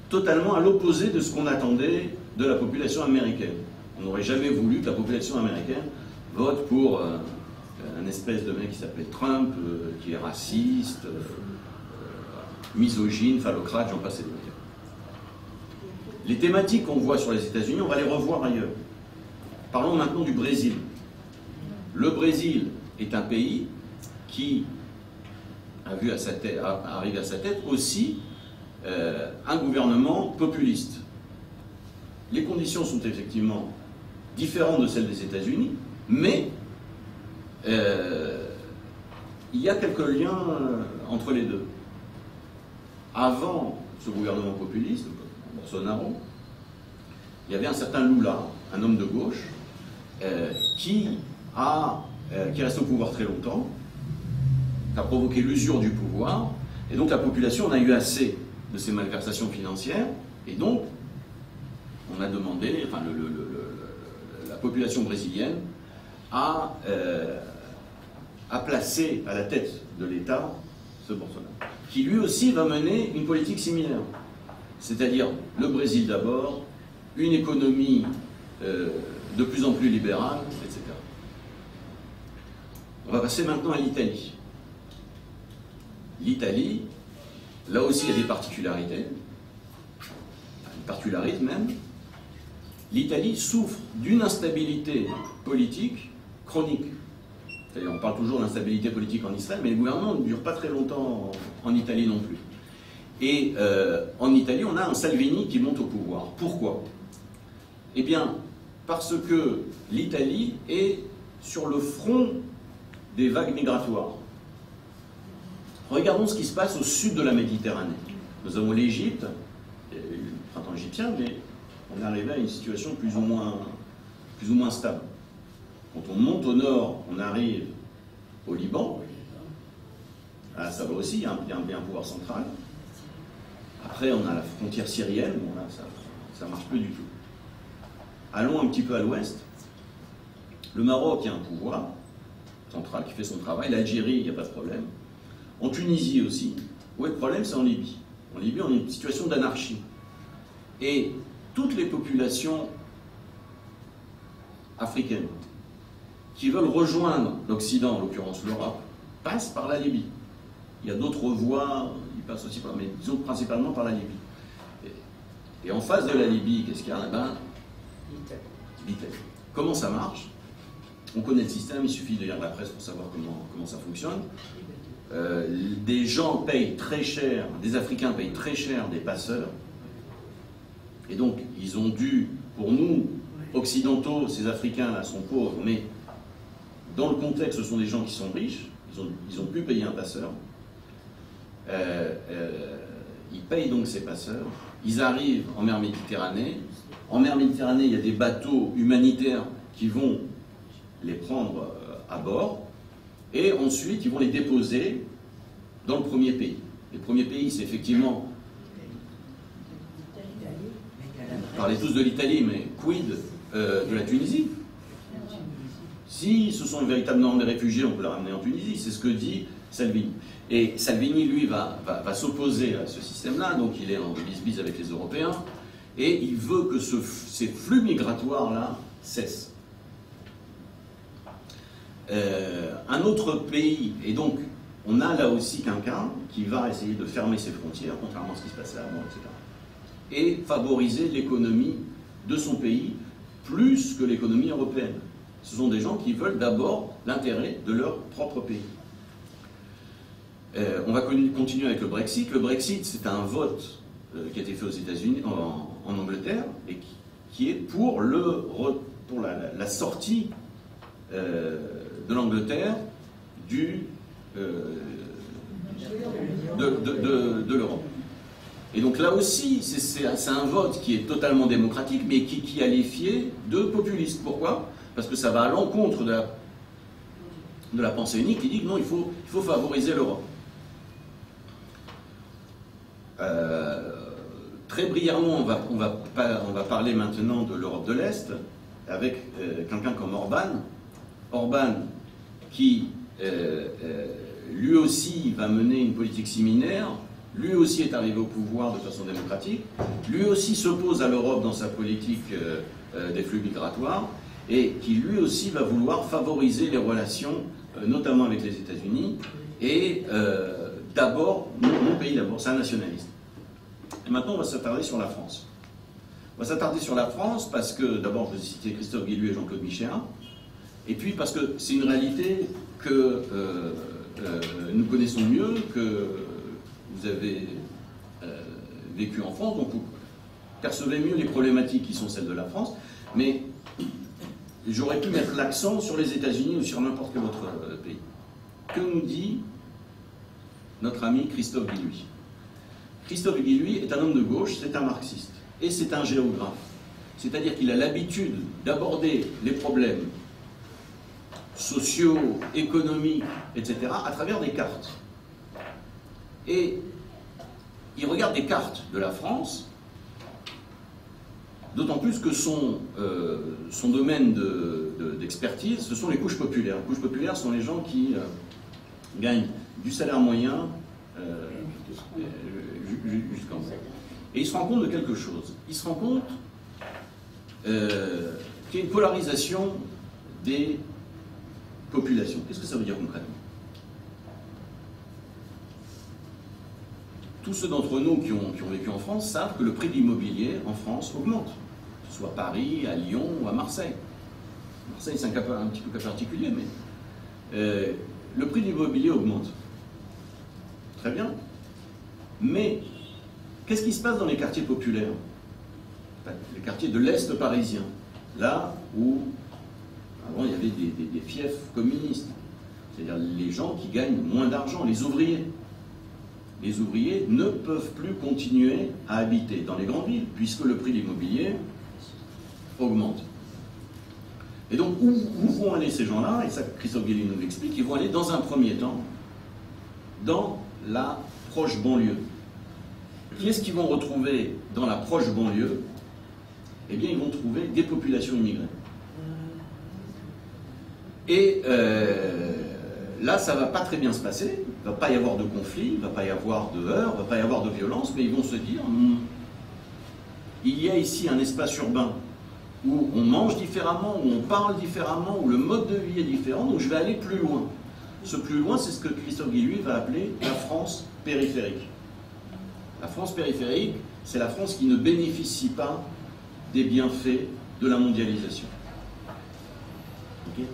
totalement à l'opposé de ce qu'on attendait de la population américaine. On n'aurait jamais voulu que la population américaine vote pour un espèce de mec qui s'appelle Trump, qui est raciste, misogyne, phallocrate, j'en passe et des meilleurs. Les thématiques qu'on voit sur les États-Unis, on va les revoir ailleurs. Parlons maintenant du Brésil. Le Brésil est un pays qui a vu arriver à sa tête aussi un gouvernement populiste. Les conditions sont effectivement différentes de celles des États-Unis, mais il y a quelques liens entre les deux. Avant ce gouvernement populiste, Bolsonaro, il y avait un certain Lula, un homme de gauche, qui reste au pouvoir très longtemps, qui a provoqué l'usure du pouvoir, et donc la population en a eu assez de ces malversations financières, et donc on a demandé, enfin la population brésilienne a placé à la tête de l'État ce Bolsonaro, qui lui aussi va mener une politique similaire. C'est-à-dire le Brésil d'abord, une économie de plus en plus libérale, etc. On va passer maintenant à l'Italie. L'Italie, là aussi il y a des particularités, un particularisme même. L'Italie souffre d'une instabilité politique chronique. C'est-à-dire, on parle toujours d'instabilité politique en Israël, mais le gouvernement ne dure pas très longtemps en Italie non plus. Et en Italie, on a un Salvini qui monte au pouvoir. Pourquoi? Eh bien, parce que l'Italie est sur le front des vagues migratoires. Regardons ce qui se passe au sud de la Méditerranée. Nous avons l'Égypte, le printemps égyptien, mais on est arrivé à une situation plus ou moins stable. Quand on monte au nord, on arrive au Liban. Là, ça va aussi, il y a un pouvoir central. Après, on a la frontière syrienne, bon là, ça ne marche plus du tout. Allons un petit peu à l'ouest. Le Maroc, il y a un pouvoir central qui fait son travail. L'Algérie, il n'y a pas de problème. En Tunisie aussi. Où est le problème? C'est en Libye. En Libye, on a une situation d'anarchie. Et toutes les populations africaines qui veulent rejoindre l'Occident, en l'occurrence l'Europe, passent par la Libye. Il y a d'autres voies, ils passent aussi par, mais disons principalement par la Libye. Et en face de la Libye, qu'est-ce qu'il y a là-bas? L'Italie. Comment ça marche? On connaît le système, il suffit de lire la presse pour savoir comment ça fonctionne. Des gens payent très cher, des Africains payent très cher des passeurs. Et donc, ils ont dû, pour nous, occidentaux, ces Africains-là sont pauvres, mais dans le contexte, ce sont des gens qui sont riches, ils ont pu payer un passeur. Ils payent donc ces passeurs, ils arrivent en mer Méditerranée. En mer Méditerranée, il y a des bateaux humanitaires qui vont les prendre à bord, et ensuite, ils vont les déposer dans le premier pays. Le premier pays, c'est effectivement... Vous parlez tous de l'Italie, mais quid de la Tunisie. Si ce sont véritablement des réfugiés, on peut les ramener en Tunisie, c'est ce que dit Salvini. Et Salvini, lui, va s'opposer à ce système-là, donc il est en bis-bis avec les Européens, et il veut que ces flux migratoires-là cessent. Un autre pays, et donc on a là aussi quelqu'un qui va essayer de fermer ses frontières, contrairement à ce qui se passait avant, etc., et favoriser l'économie de son pays plus que l'économie européenne. Ce sont des gens qui veulent d'abord l'intérêt de leur propre pays. On va continuer avec le Brexit. Le Brexit, c'est un vote qui a été fait aux États-Unis, en Angleterre, et qui est pour la sortie de l'Angleterre de l'Europe. Et donc là aussi, c'est un vote qui est totalement démocratique, mais qui est qualifié de populiste. Pourquoi? Parce que ça va à l'encontre de la pensée unique qui dit que non, il faut favoriser l'Europe. Très brièvement, on va parler maintenant de l'Europe de l'Est, avec quelqu'un comme Orban. Orban qui, lui aussi, va mener une politique similaire. Lui aussi est arrivé au pouvoir de façon démocratique. Lui aussi s'oppose à l'Europe dans sa politique des flux migratoires et qui lui aussi va vouloir favoriser les relations, notamment avec les États-Unis. Et d'abord, mon pays d'abord, c'est un nationaliste. Et maintenant, on va s'attarder sur la France. On va s'attarder sur la France parce que, d'abord, je vais citer Christophe Guilluy et Jean-Claude Michéa. Et puis parce que c'est une réalité que nous connaissons mieux, que vous avez vécu en France, donc vous percevez mieux les problématiques qui sont celles de la France, mais j'aurais pu mettre l'accent sur les États-Unis ou sur n'importe quel autre pays. Que nous dit notre ami Christophe Guilluy? Christophe Guilluy est un homme de gauche, c'est un marxiste, et c'est un géographe. C'est-à-dire qu'il a l'habitude d'aborder les problèmes sociaux, économiques, etc., à travers des cartes. Et il regarde des cartes de la France, d'autant plus que son domaine d'expertise, ce sont les couches populaires. Les couches populaires sont les gens qui gagnent du salaire moyen jusqu'en bas. Et il se rend compte de quelque chose. Il se rend compte qu'il y a une polarisation des populations. Qu'est-ce que ça veut dire concrètement? Tous ceux d'entre nous qui ont vécu en France savent que le prix de l'immobilier en France augmente, que ce soit à Paris, à Lyon ou à Marseille. Marseille, c'est un petit peu cas particulier, mais le prix de l'immobilier augmente. Très bien. Mais qu'est-ce qui se passe dans les quartiers populaires? Les quartiers de l'Est parisien, là où avant il y avait des fiefs communistes, c'est-à-dire les gens qui gagnent moins d'argent, les ouvriers. Les ouvriers ne peuvent plus continuer à habiter dans les grandes villes, puisque le prix de l'immobilier augmente. Et donc, où vont aller ces gens-là? Et ça, Christophe Guilluy nous l'explique, ils vont aller dans un premier temps dans la proche banlieue. Qui est-ce qu'ils vont retrouver dans la proche banlieue? Eh bien, ils vont trouver des populations immigrées. Et là, ça ne va pas très bien se passer. Il ne va pas y avoir de conflit, il ne va pas y avoir de heurts, il ne va pas y avoir de violence, mais ils vont se dire il y a ici un espace urbain où on mange différemment, où on parle différemment, où le mode de vie est différent, donc je vais aller plus loin. Ce plus loin, c'est ce que Christophe Guilluy va appeler la France périphérique. La France périphérique, c'est la France qui ne bénéficie pas des bienfaits de la mondialisation. Okay.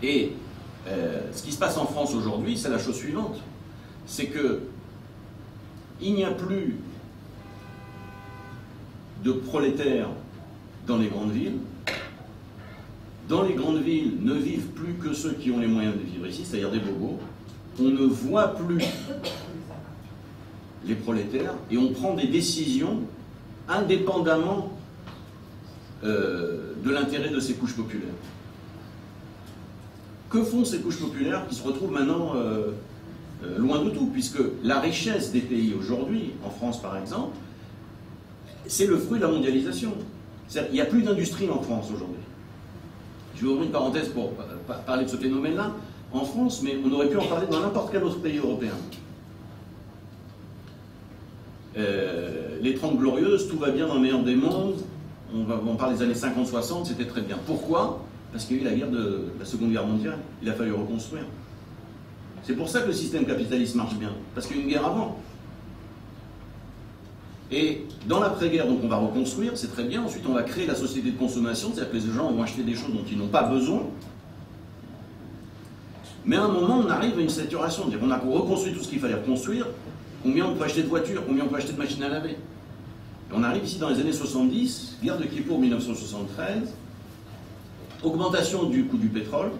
Et ce qui se passe en France aujourd'hui, c'est la chose suivante. C'est que il n'y a plus de prolétaires dans les grandes villes. Dans les grandes villes, ne vivent plus que ceux qui ont les moyens de vivre ici, c'est-à-dire des bobos. On ne voit plus les prolétaires et on prend des décisions indépendamment de l'intérêt de ces couches populaires. Que font ces couches populaires qui se retrouvent maintenant loin de tout, puisque la richesse des pays aujourd'hui, en France par exemple, c'est le fruit de la mondialisation. Il n'y a plus d'industrie en France aujourd'hui. Je vais ouvrir une parenthèse pour parler de ce phénomène-là en France, mais on aurait pu en parler dans n'importe quel autre pays européen. Les 30 Glorieuses, tout va bien dans le meilleur des mondes, on parle des années 50-60, c'était très bien. Pourquoi? Parce qu'il y a eu la guerre de la Seconde Guerre mondiale, il a fallu reconstruire. C'est pour ça que le système capitaliste marche bien, parce qu'il y a eu une guerre avant. Et dans l'après-guerre, donc on va reconstruire, c'est très bien. Ensuite, on va créer la société de consommation, c'est-à-dire que les gens vont acheter des choses dont ils n'ont pas besoin. Mais à un moment, on arrive à une saturation. C'est-à-dire qu'on a reconstruit tout ce qu'il fallait reconstruire. Combien on peut acheter de voitures? Combien on peut acheter de machines à laver? Et on arrive ici dans les années 70, guerre de Kippour 1973, augmentation du coût du pétrole.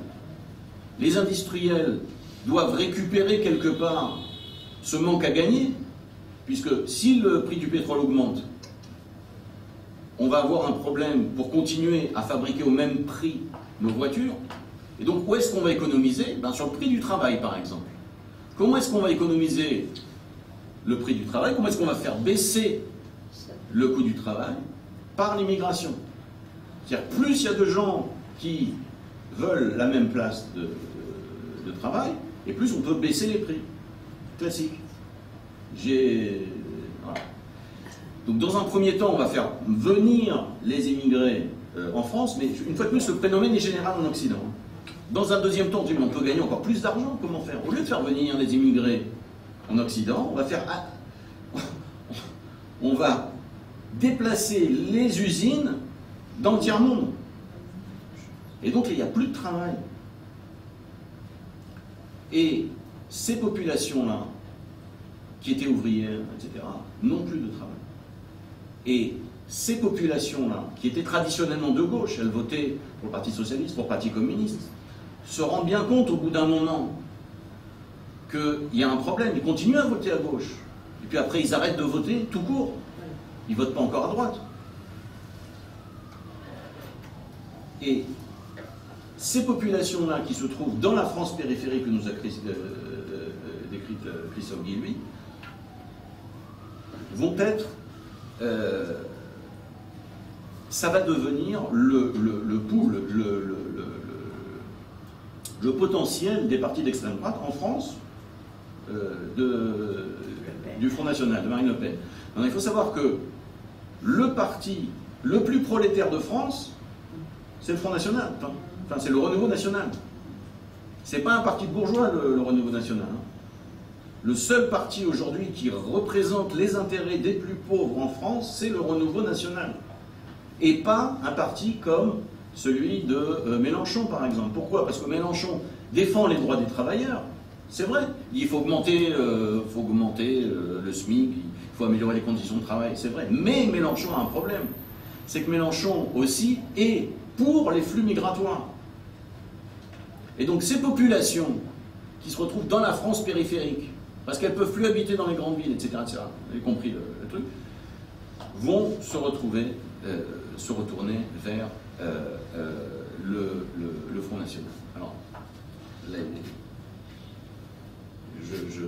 Les industriels doivent récupérer quelque part ce manque à gagner. Puisque si le prix du pétrole augmente, on va avoir un problème pour continuer à fabriquer au même prix nos voitures. Et donc, où est-ce qu'on va économiser? Sur le prix du travail, par exemple. Comment est-ce qu'on va économiser le prix du travail? Comment est-ce qu'on va faire baisser le coût du travail? Par l'immigration. C'est-à-dire, plus il y a de gens qui veulent la même place de travail, et plus on peut baisser les prix. Classique. Voilà. Donc dans un premier temps, on va faire venir les immigrés en France, mais une fois de plus, le phénomène est général en Occident. Dans un deuxième temps, on peut gagner encore plus d'argent, comment faire? Au lieu de faire venir les immigrés en Occident, on va déplacer les usines dans le tiers-monde. Et donc il n'y a plus de travail. Et ces populations-là, qui étaient ouvrières, etc., n'ont plus de travail. Et ces populations-là, qui étaient traditionnellement de gauche, elles votaient pour le Parti Socialiste, pour le Parti Communiste, se rendent bien compte au bout d'un moment qu'il y a un problème, ils continuent à voter à gauche. Et puis après, ils arrêtent de voter tout court. Ils ne votent pas encore à droite. Et ces populations-là qui se trouvent dans la France périphérique que nous a décrite Christophe Guilluy, vont être, ça va devenir le potentiel des partis d'extrême droite en France du Front National, de Marine Le Pen. Alors, il faut savoir que le parti le plus prolétaire de France, c'est le Front National, enfin c'est le Renouveau National. C'est pas un parti de bourgeois, le Renouveau National. Le seul parti aujourd'hui qui représente les intérêts des plus pauvres en France, c'est le Renouveau National. Et pas un parti comme celui de Mélenchon, par exemple. Pourquoi? Parce que Mélenchon défend les droits des travailleurs. C'est vrai. Il faut augmenter, le SMIC, il faut améliorer les conditions de travail, c'est vrai. Mais Mélenchon a un problème. C'est que Mélenchon aussi est pour les flux migratoires. Et donc ces populations qui se retrouvent dans la France périphérique, parce qu'elles ne peuvent plus habiter dans les grandes villes, etc., vous avez compris le truc, vont se retrouver, se retourner vers le Front National. Alors, je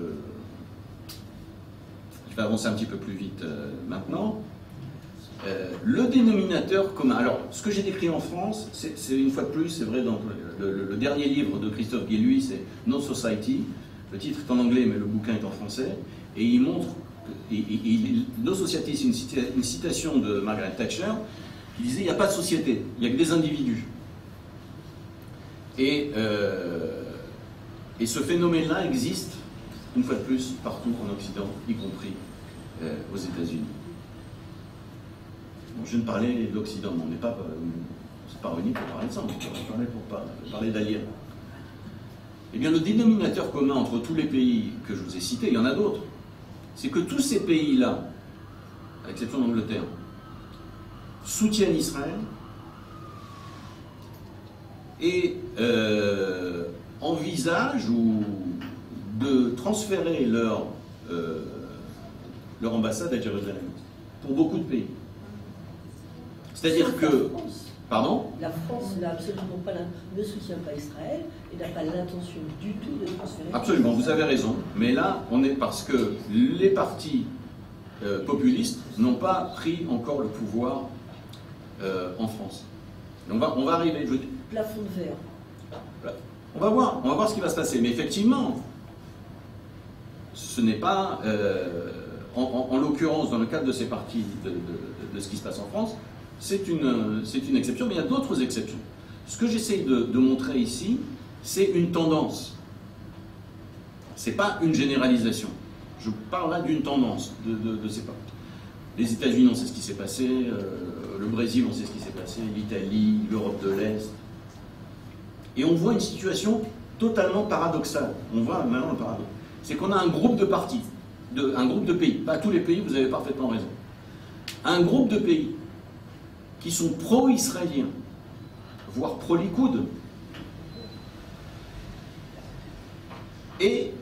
vais avancer un petit peu plus vite maintenant. Le dénominateur commun. Alors, ce que j'ai décrit en France, c'est une fois de plus, c'est vrai, dans le dernier livre de Christophe Guilluy, c'est No Society. Le titre est en anglais, mais le bouquin est en français. Et il montre, No Society, c'est une citation de Margaret Thatcher, qui disait: il n'y a pas de société, il n'y a que des individus. Et ce phénomène-là existe, une fois de plus, partout en Occident, y compris aux États-Unis. Bon, je viens de parler d'Occident, mais on n'est pas réunis pour parler de ça, on est pour parler d'aliens. Eh bien, le dénominateur commun entre tous les pays que je vous ai cités, il y en a d'autres, c'est que tous ces pays-là, à l'exception d'Angleterre, soutiennent Israël et envisagent de transférer leur ambassade à Jérusalem, pour beaucoup de pays. C'est-à-dire que... Pardon ? La France n'a absolument pas ne soutient pas Israël et n'a pas l'intention du tout de transférer. Absolument, vous avez raison. Mais là, on est parce que les partis populistes n'ont pas pris encore le pouvoir en France. Et on va arriver. Plafond de verre. On va voir ce qui va se passer. Mais effectivement, ce n'est pas, en l'occurrence, dans le cadre de ces parties, de ce qui se passe en France, c'est une exception, mais il y a d'autres exceptions. Ce que j'essaye de montrer ici, c'est une tendance. Ce n'est pas une généralisation. Je parle là d'une tendance de ces parties. Les États-Unis, on sait ce qui s'est passé, le Brésil, on sait ce qui s'est passé, l'Italie, l'Europe de l'Est. Et on voit une situation totalement paradoxale. On voit maintenant le paradoxe. C'est qu'on a un groupe de partis, un groupe de pays, pas tous les pays, vous avez parfaitement raison. Un groupe de pays qui sont pro-israéliens, voire pro-Likoud. Et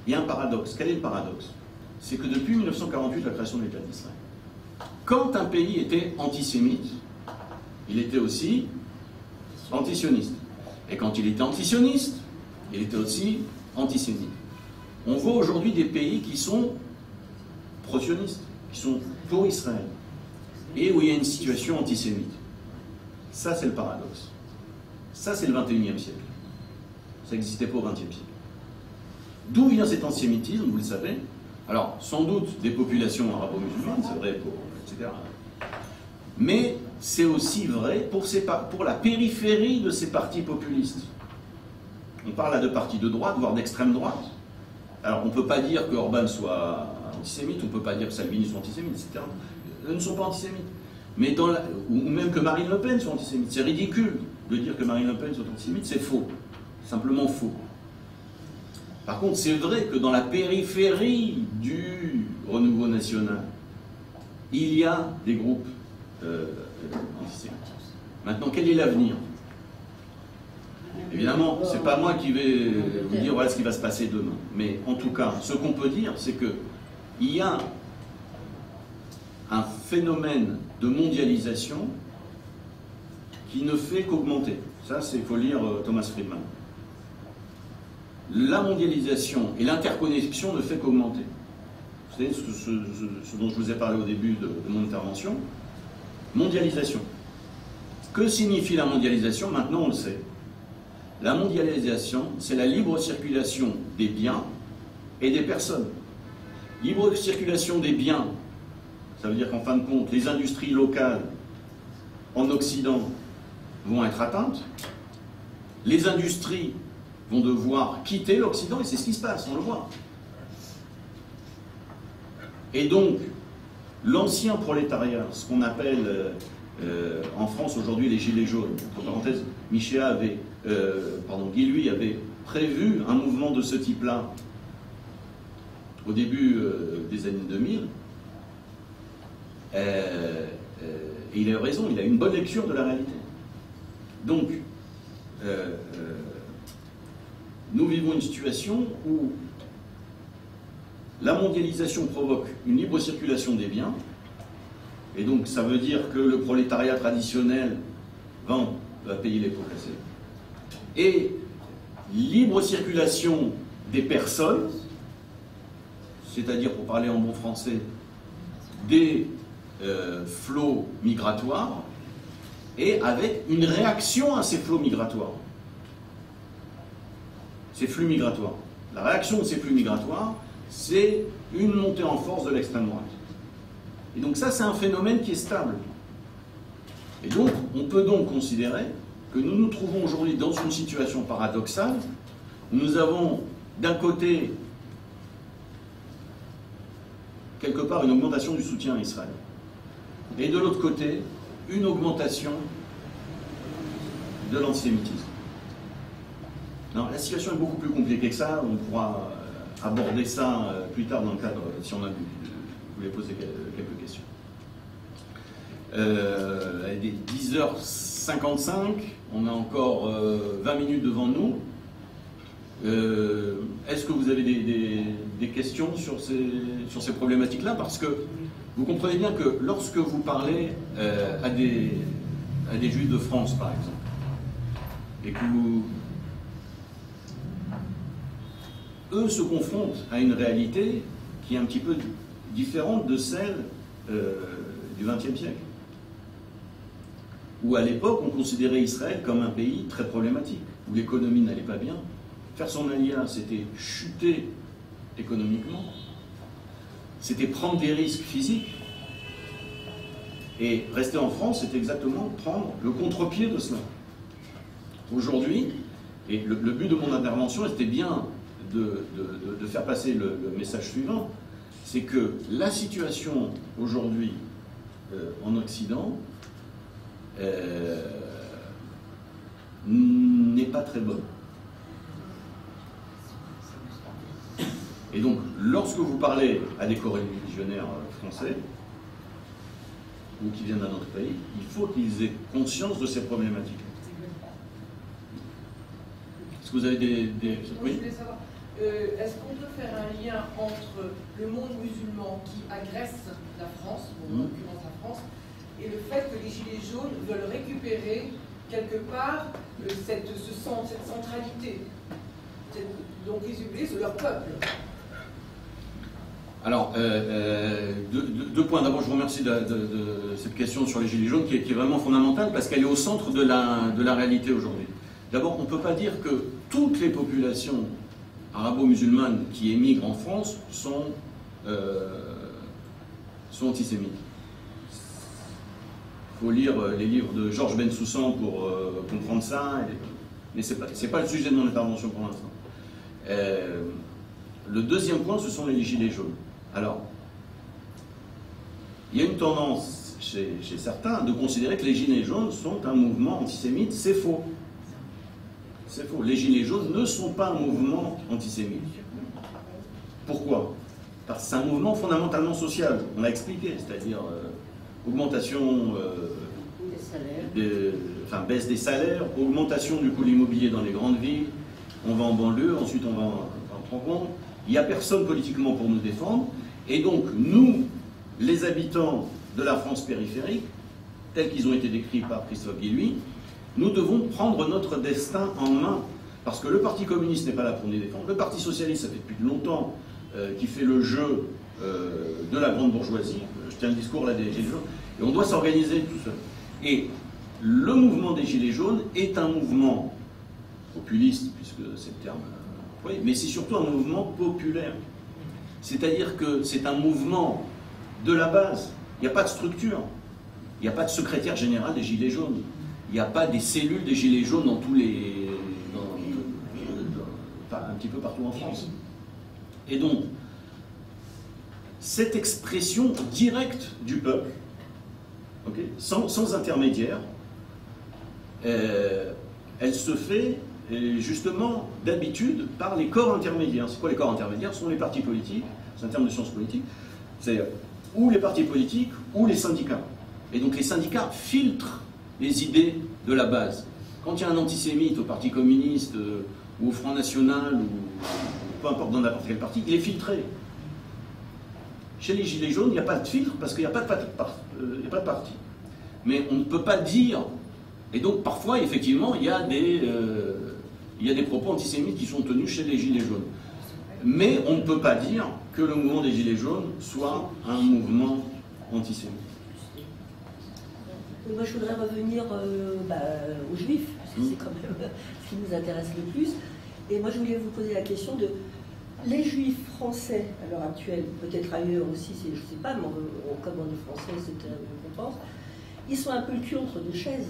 il y a un paradoxe. Quel est le paradoxe? C'est que depuis 1948, la création de l'État d'Israël, quand un pays était antisémite, il était aussi antisioniste. Et quand il était antisioniste, il était aussi antisémite. On voit aujourd'hui des pays qui sont pro-sionistes, qui sont pour Israël, et où il y a une situation antisémite. Ça, c'est le paradoxe. Ça, c'est le 21e siècle. Ça n'existait pas au 20e siècle. D'où vient cet antisémitisme, vous le savez? Alors, sans doute des populations arabo-musulmanes, c'est vrai, etc. Mais c'est aussi vrai pour la périphérie de ces partis populistes. On parle là de partis de droite, voire d'extrême droite. Alors, on ne peut pas dire que Orban soit antisémite, on ne peut pas dire que Salvini soit antisémite, etc. Eux ne sont pas antisémites. Mais ou même que Marine Le Pen soit antisémite. C'est ridicule de dire que Marine Le Pen soit antisémite, c'est faux. Simplement faux. Par contre, c'est vrai que dans la périphérie du renouveau national, il y a des groupes antisémites. Maintenant, quel est l'avenir? Évidemment, ce n'est pas moi qui vais vous dire voilà ce qui va se passer demain. Mais en tout cas, ce qu'on peut dire, c'est qu'il y a un phénomène de mondialisation qui ne fait qu'augmenter. Ça, il faut lire Thomas Friedman. La mondialisation et l'interconnexion ne fait qu'augmenter. Vous savez ce dont je vous ai parlé au début de mon intervention. Mondialisation. Que signifie la mondialisation? Maintenant, on le sait. La mondialisation, c'est la libre circulation des biens et des personnes. Libre circulation des biens, ça veut dire qu'en fin de compte, les industries locales en Occident vont être atteintes. Les industries vont devoir quitter l'Occident, et c'est ce qui se passe, on le voit. Et donc, l'ancien prolétariat, ce qu'on appelle en France aujourd'hui les gilets jaunes, entre parenthèses, Guy Lui avait prévu un mouvement de ce type-là au début des années 2000, et il a raison, il a une bonne lecture de la réalité. Donc, nous vivons une situation où la mondialisation provoque une libre circulation des biens, et donc ça veut dire que le prolétariat traditionnel va payer les pots cassés, et libre circulation des personnes, c'est-à-dire, pour parler en bon français, des flots migratoires, et avec une réaction à ces flots migratoires. Ces flux migratoires. La réaction de ces flux migratoires, c'est une montée en force de l'extrême droite. Et donc ça, c'est un phénomène qui est stable. Et donc, on peut donc considérer que nous nous trouvons aujourd'hui dans une situation paradoxale, où nous avons d'un côté, quelque part, une augmentation du soutien à Israël, et de l'autre côté, une augmentation de l'antisémitisme. Non, la situation est beaucoup plus compliquée que ça, on pourra aborder ça plus tard dans le cadre, si on a vous voulez poser quelques questions. Il est 10h55, on a encore 20 minutes devant nous. Est-ce que vous avez des questions sur ces problématiques-là? Parce que vous comprenez bien que lorsque vous parlez à des Juifs de France, par exemple, et que eux se confrontent à une réalité qui est un petit peu différente de celle du XXe siècle. où à l'époque on considérait Israël comme un pays très problématique, où l'économie n'allait pas bien. Faire son aliyah, c'était chuter économiquement, c'était prendre des risques physiques. Et rester en France, c'est exactement prendre le contre-pied de cela. Aujourd'hui, et le but de mon intervention, c'était bien de faire passer le message suivant, c'est que la situation aujourd'hui en Occident n'est pas très bonne. Et donc, lorsque vous parlez à des coreligionnaires français, ou qui viennent d'un autre pays, il faut qu'ils aient conscience de ces problématiques. Est-ce que vous avez des... Moi, je voulais savoir, est-ce qu'on peut faire un lien entre le monde musulman qui agresse la France, en l'occurrence la France, et le fait que les Gilets jaunes veulent récupérer quelque part cette centralité, donc les Gilets, c'est leur peuple. Alors, deux points. D'abord, je vous remercie de cette question sur les Gilets jaunes qui est vraiment fondamentale parce qu'elle est au centre de la réalité aujourd'hui. D'abord, on ne peut pas dire que toutes les populations arabo-musulmanes qui émigrent en France sont antisémites. Il faut lire les livres de Georges Bensoussan pour comprendre ça, mais ce n'est pas le sujet de mon intervention pour l'instant. Le deuxième point, ce sont les Gilets jaunes. Alors, il y a une tendance chez certains de considérer que les Gilets jaunes sont un mouvement antisémite. C'est faux. C'est faux. Les Gilets jaunes ne sont pas un mouvement antisémite. Pourquoi? Parce que c'est un mouvement fondamentalement social. On l'a expliqué, c'est-à-dire augmentation baisse des salaires, augmentation du coût de l'immobilier dans les grandes villes, on va en banlieue, ensuite on va en province. Il n'y a personne politiquement pour nous défendre, et donc nous, les habitants de la France périphérique, tels qu'ils ont été décrits par Christophe Guilluy, nous devons prendre notre destin en main, parce que le Parti communiste n'est pas là pour nous défendre, le Parti socialiste, ça fait depuis longtemps qu'il fait le jeu de la grande bourgeoisie. Je tiens le discours là des Gilets jaunes, et on doit s'organiser tout seul. Et le mouvement des Gilets jaunes est un mouvement populiste, puisque c'est le terme employé, mais c'est surtout un mouvement populaire. C'est-à-dire que c'est un mouvement de la base. Il n'y a pas de structure. Il n'y a pas de secrétaire général des Gilets jaunes. Il n'y a pas des cellules des Gilets jaunes dans tous les... un petit peu partout en France. Et donc, cette expression directe du peuple, okay, sans intermédiaire, elle se fait justement d'habitude par les corps intermédiaires. C'est quoi les corps intermédiaires? Ce sont les partis politiques, c'est un terme de sciences politiques, c'est ou les partis politiques ou les syndicats. Et donc les syndicats filtrent les idées de la base. Quand il y a un antisémite au Parti communiste ou au Front National ou peu importe dans n'importe quel parti, il est filtré. Chez les Gilets jaunes, il n'y a pas de filtre parce qu'il n'y a pas de parti. Mais on ne peut pas dire, et donc parfois effectivement il y a des propos antisémites qui sont tenus chez les Gilets jaunes. Mais on ne peut pas dire que le mouvement des Gilets jaunes soit un mouvement antisémite. Moi je voudrais revenir aux Juifs, parce que c'est quand même ce qui nous intéresse le plus. Et moi je voulais vous poser la question de les Juifs français à l'heure actuelle, peut-être ailleurs aussi, je ne sais pas, mais comme on est français, c'est qu'on pense, ils sont un peu le cul entre deux chaises.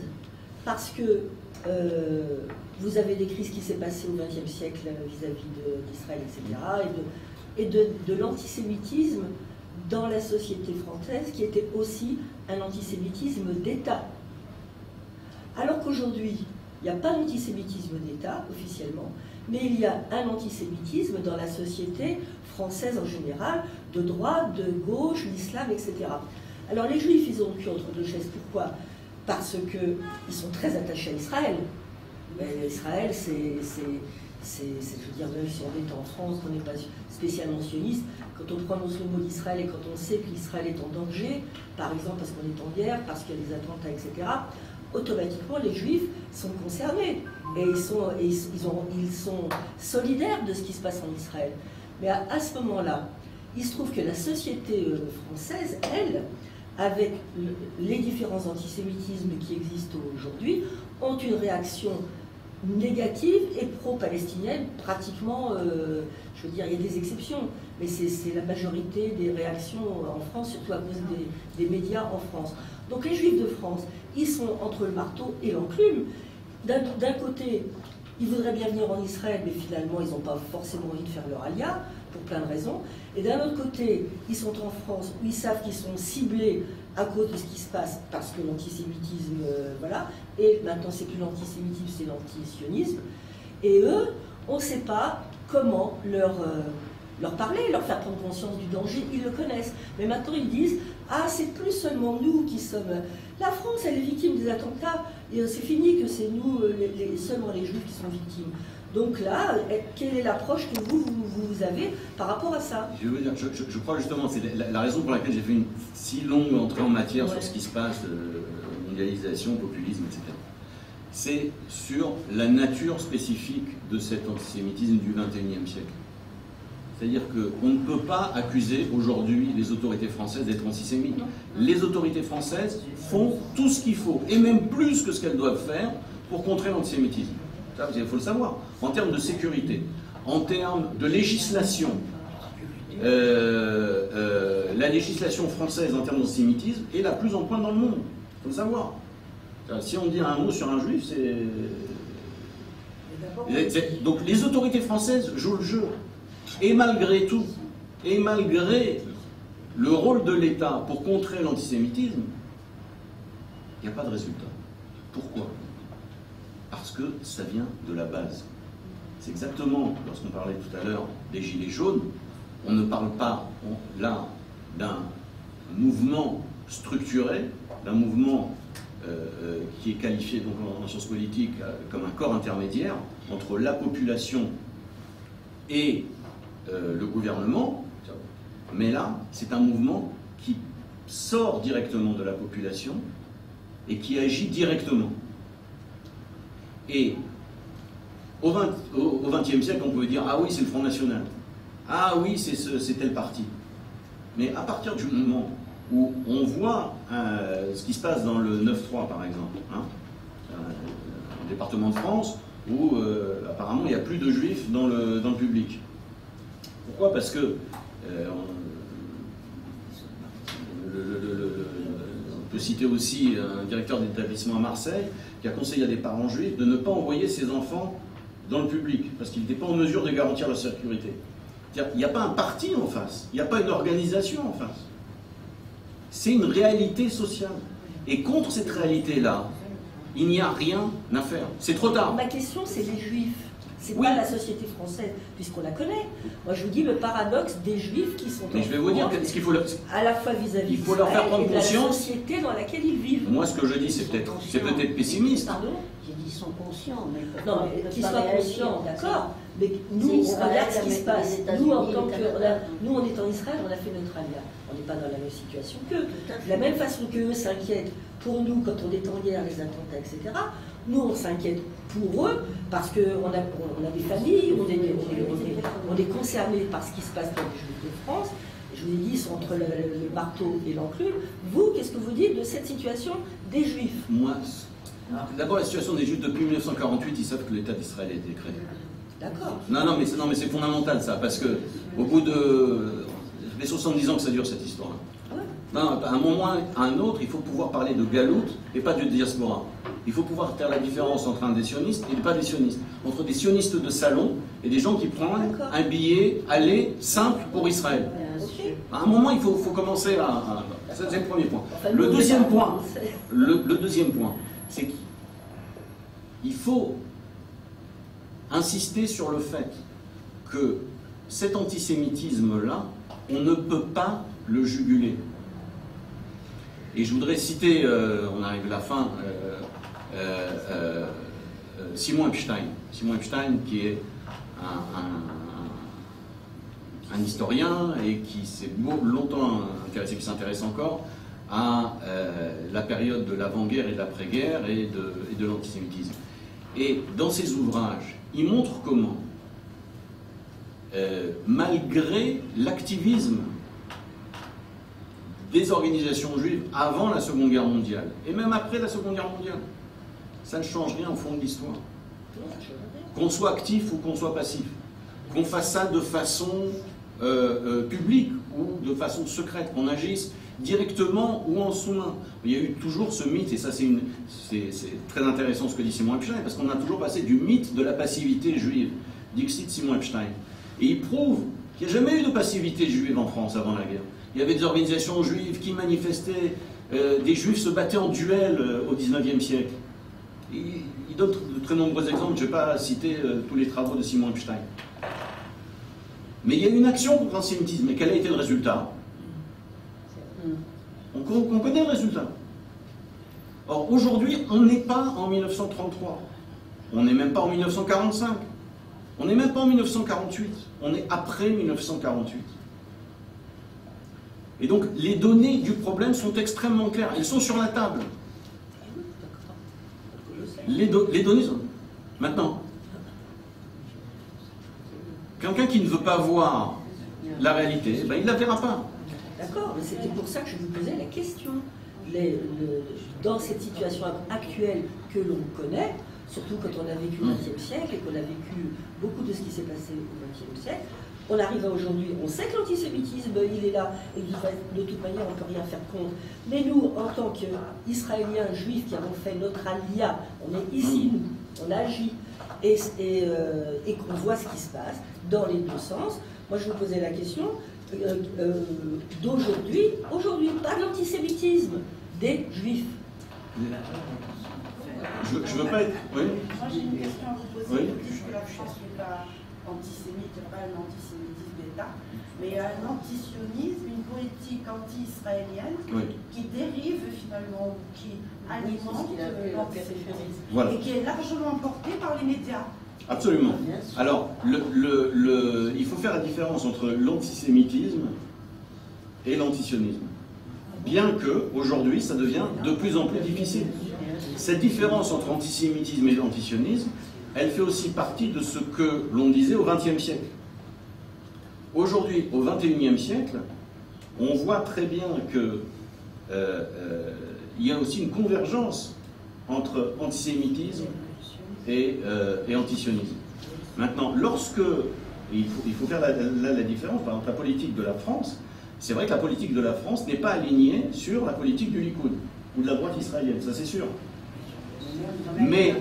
Parce que vous avez décrit ce qui s'est passé au XXe siècle vis-à-vis d'Israël, etc., et de l'antisémitisme dans la société française, qui était aussi un antisémitisme d'État. Alors qu'aujourd'hui, il n'y a pas d'antisémitisme d'État, officiellement, mais il y a un antisémitisme dans la société française en général, de droite, de gauche, l'islam, etc. Alors les Juifs, ils ont le cul entre deux chaises. Pourquoi? Parce qu'ils sont très attachés à Israël. Israël, je veux dire, même si on est en France, qu'on n'est pas spécialement sioniste, quand on prononce le mot d'Israël et quand on sait qu'Israël est en danger, par exemple parce qu'on est en guerre, parce qu'il y a des attentats, etc., automatiquement les Juifs sont concernés et ils sont solidaires de ce qui se passe en Israël. Mais à ce moment-là, il se trouve que la société française, elle, avec les différents antisémitismes qui existent aujourd'hui, ont une réaction négative et pro-palestinienne, pratiquement, je veux dire, il y a des exceptions, mais c'est la majorité des réactions en France, surtout à cause des médias en France. Donc les Juifs de France, ils sont entre le marteau et l'enclume. D'un côté, ils voudraient bien venir en Israël, mais finalement, ils n'ont pas forcément envie de faire leur alia, pour plein de raisons. Et d'un autre côté, ils sont en France, où ils savent qu'ils sont ciblés à cause de ce qui se passe, parce que l'antisémitisme, voilà, et maintenant c'est plus l'antisémitisme, c'est l'antisionisme. Et eux, on ne sait pas comment leur parler, leur faire prendre conscience du danger, ils le connaissent. Mais maintenant ils disent, ah c'est plus seulement nous qui sommes... La France, elle est victime des attentats, et c'est fini que c'est nous, seulement les Juifs qui sont victimes. Donc là, quelle est l'approche que vous avez par rapport à ça? Je veux dire, je crois justement, c'est la raison pour laquelle j'ai fait une si longue entrée en matière sur ce qui se passe, mondialisation, populisme, etc. C'est sur la nature spécifique de cet antisémitisme du XXIe siècle. C'est-à-dire qu'on ne peut pas accuser aujourd'hui les autorités françaises d'être antisémites. Les autorités françaises font tout ce qu'il faut, et même plus que ce qu'elles doivent faire pour contrer l'antisémitisme. Ça, il faut le savoir. En termes de sécurité, en termes de législation, la législation française en termes d'antisémitisme est la plus en pointe dans le monde. Il faut le savoir. Si on dit un mot sur un juif, c'est... Donc les autorités françaises jouent le jeu. Et malgré tout, et malgré le rôle de l'État pour contrer l'antisémitisme, il n'y a pas de résultat. Pourquoi? Parce que ça vient de la base. C'est exactement, lorsqu'on parlait tout à l'heure des Gilets jaunes, on ne parle pas là d'un mouvement structuré, d'un mouvement qui est qualifié donc en sciences politiques comme un corps intermédiaire entre la population et le gouvernement, mais là, c'est un mouvement qui sort directement de la population et qui agit directement. Et au XXe siècle, on pouvait dire « Ah oui, c'est le Front National. Ah oui, c'est tel parti. » Mais à partir du moment où on voit ce qui se passe dans le 9-3, par exemple, hein, le département de France, où apparemment il n'y a plus de juifs dans le public. Pourquoi? Parce que on peut citer aussi un directeur d'établissement à Marseille qui a conseillé à des parents juifs de ne pas envoyer ses enfants dans le public, parce qu'il n'était pas en mesure de garantir leur sécurité. Il n'y a pas un parti en face, il n'y a pas une organisation en face. C'est une réalité sociale. Et contre cette réalité-là, il n'y a rien à faire. C'est trop tard. Ma question, c'est les Juifs. C'est oui. Pas la société française, puisqu'on la connaît. Moi, je vous dis le paradoxe des Juifs qui sont... Mais je vais vous dire ce qu'il faut... À la fois vis-à-vis il faut leur faire prendre conscience. De la société dans laquelle ils vivent. Moi, ce que je dis, c'est peut-être pessimiste. Pardon? J'ai dit ils sont conscients, mais non, mais qu'ils soient conscients, d'accord. Mais nous, on regarde ce qui se passe. Nous, en tant que... Nous, on est en Israël, on a fait notre alia. On n'est pas dans la même situation qu'eux. De la même façon qu'eux s'inquiètent pour nous quand on est en guerre, les attentats, etc. Nous, on s'inquiète pour eux parce qu'on a des familles, on est concernés par ce qui se passe dans les Juifs de France. Je vous ai dit, ils sont entre le marteau et l'enclume. Vous, qu'est-ce que vous dites de cette situation des Juifs? Moi, d'abord, la situation des Juifs depuis 1948, ils savent que l'État d'Israël a été créé. D'accord. Non, mais c'est fondamental ça, parce que au bout de... Ça fait 70 ans que ça dure cette histoire-là. Ah ouais. Non, à un moment à un autre, il faut pouvoir parler de galoute et pas de diaspora. Il faut pouvoir faire la différence entre un des sionistes et pas des sionistes. Entre des sionistes de salon et des gens qui prennent un billet aller simple pour Israël. Okay. À un moment, il faut commencer à... Ça, c'est le premier point. Enfin, le deuxième point, le deuxième point, c'est qu'il faut insister sur le fait que cet antisémitisme-là, on ne peut pas le juguler. Et je voudrais citer, on arrive à la fin, Simon Epstein. Simon Epstein, qui est un historien et qui s'est longtemps intéressé, qui s'intéresse encore à la période de l'avant-guerre et de l'après-guerre et de l'antisémitisme. Et dans ses ouvrages, il montre comment, malgré l'activisme des organisations juives avant la Seconde Guerre mondiale, et même après la Seconde Guerre mondiale. Ça ne change rien au fond de l'histoire. Qu'on soit actif ou qu'on soit passif. Qu'on fasse ça de façon publique ou de façon secrète, qu'on agisse directement ou en sous-main. Il y a eu toujours ce mythe, et ça c'est très intéressant ce que dit Simon Epstein, parce qu'on a toujours passé du mythe de la passivité juive. Dixit Simon Epstein. Et il prouve qu'il n'y a jamais eu de passivité juive en France avant la guerre. Il y avait des organisations juives qui manifestaient, des juifs se battaient en duel au XIXe siècle. Il donne de très nombreux exemples, je ne vais pas citer tous les travaux de Simon Epstein. Mais il y a eu une action contre l'antisémitisme, et quel a été le résultat? On connaît le résultat. Or, aujourd'hui, on n'est pas en 1933. On n'est même pas en 1945. On n'est même pas en 1948. On est après 1948. Et donc, les données du problème sont extrêmement claires. Elles sont sur la table. Les données sont... Maintenant, quelqu'un qui ne veut pas voir la réalité, ben, il ne la verra pas. D'accord, mais c'était pour ça que je vous posais la question. Dans cette situation actuelle que l'on connaît, surtout quand on a vécu le XXe siècle et qu'on a vécu beaucoup de ce qui s'est passé au XXe siècle, on arrive à aujourd'hui, on sait que l'antisémitisme, il est là, et de toute manière, on ne peut rien faire contre. Mais nous, en tant qu'Israéliens, Juifs, qui avons fait notre alia, on est ici, nous, on agit, et qu'on voit ce qui se passe dans les deux sens. Moi, je vous posais la question d'aujourd'hui, pas de l'antisémitisme, des Juifs. Je veux pas être... Oui. Moi, j'ai une question à vous poser. Oui. Vous dites que la France n'est pas antisémite, pas un antisémitisme d'État, mais un antisionisme, une politique anti-israélienne qui dérive finalement, qui alimente l'antisémitisme, voilà. Et qui est largement portée par les médias. Absolument. Alors, il faut faire la différence entre l'antisémitisme et l'antisionisme. Bien que, aujourd'hui, ça devient de plus en plus difficile. Cette différence entre antisémitisme et antisionisme, elle fait aussi partie de ce que l'on disait au XXe siècle. Aujourd'hui, au XXIe siècle, on voit très bien qu'il y a aussi une convergence entre antisémitisme et antisionisme. Maintenant, il faut faire la différence entre la politique de la France, c'est vrai que la politique de la France n'est pas alignée sur la politique du Likoud ou de la droite israélienne, ça c'est sûr. Mais,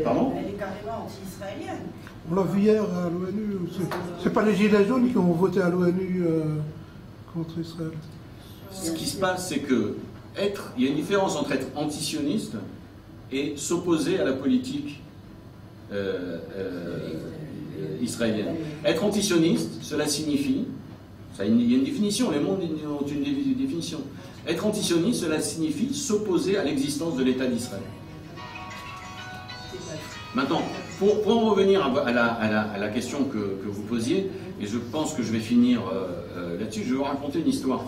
pardon ? Elle est carrément anti-israélienne. On l'a vu hier à l'ONU. C'est pas les Gilets jaunes qui ont voté à l'ONU contre Israël. Ce qui se passe, c'est que il y a une différence entre être antisioniste et s'opposer à la politique israélienne. Être antisioniste, cela signifie, il y a une définition, les mondes ont une définition. Être antisioniste, cela signifie s'opposer à l'existence de l'État d'Israël. Maintenant, pour en revenir à la question que vous posiez, et je pense que je vais finir là-dessus, je vais vous raconter une histoire.